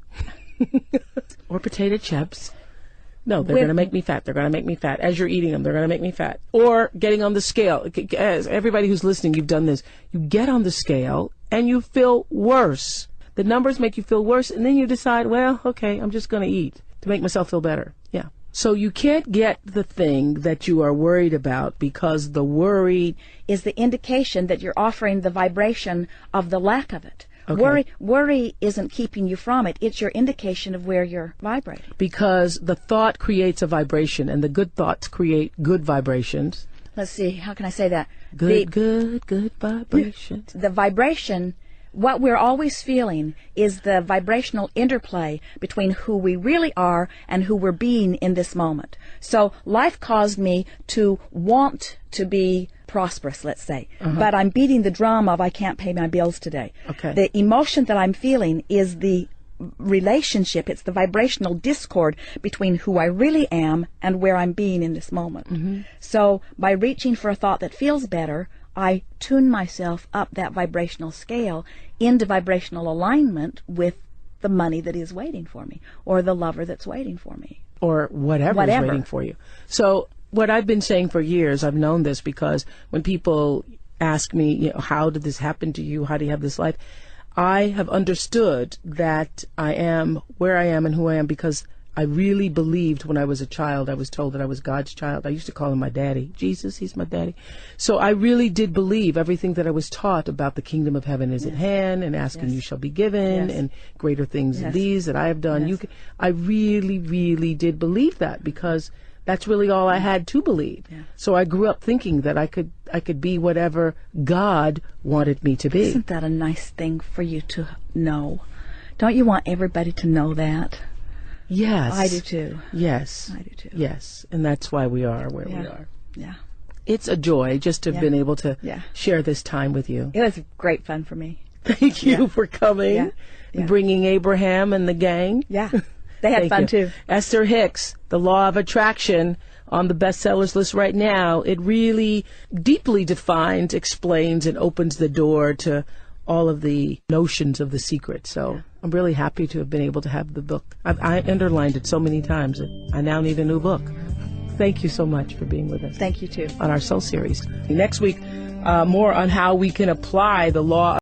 or potato chips. No, they're going to make me fat. They're going to make me fat. As you're eating them, they're going to make me fat. Or getting on the scale. As everybody who's listening, you've done this. You get on the scale and you feel worse. The numbers make you feel worse, and then you decide, well, okay, I'm just going to eat to make myself feel better. Yeah. So you can't get the thing that you are worried about, because the worry is the indication that you're offering the vibration of the lack of it. Okay. Worry isn't keeping you from it. It's your indication of where you're vibrating. Because the thought creates a vibration, and the good thoughts create good vibrations. Let's see, how can I say that? Good vibrations. The vibration, what we're always feeling is the vibrational interplay between who we really are and who we're being in this moment. So life caused me to want to be prosperous, let's say, but I'm beating the drum of I can't pay my bills today. Okay. The emotion that I'm feeling is the relationship, it's the vibrational discord between who I really am and where I'm being in this moment. So by reaching for a thought that feels better, I tune myself up that vibrational scale into vibrational alignment with the money that is waiting for me, or the lover that's waiting for me, or whatever is waiting for you. So what I've been saying for years, I've known this, because when people ask me, how did this happen to you? How do you have this life? I have understood that I am where I am and who I am because I really believed when I was a child. I was told that I was God's child. I used to call him my daddy. Jesus, he's my daddy. So I really did believe everything that I was taught about the kingdom of heaven is at hand, and asking you shall be given, and greater things than these that I have done. I really, really did believe that, because that's really all I had to believe. So I grew up thinking that I could be whatever God wanted me to be. Isn't that a nice thing for you to know? Don't you want everybody to know that? Yes. I do too. Yes. I do too. Yes. And that's why we are where we are. Yeah. It's a joy just to have been able to share this time with you. It was great fun for me. Thank you for coming and bringing Abraham and the gang. Yeah. They had fun too. Esther Hicks, The Law of Attraction, on the bestsellers list right now. It really deeply defines, explains, and opens the door to all of the notions of the secret. So I'm really happy to have been able to have the book. I underlined it so many times that I now need a new book. Thank you so much for being with us. Thank you too. On our Soul series. Next week, more on how we can apply the law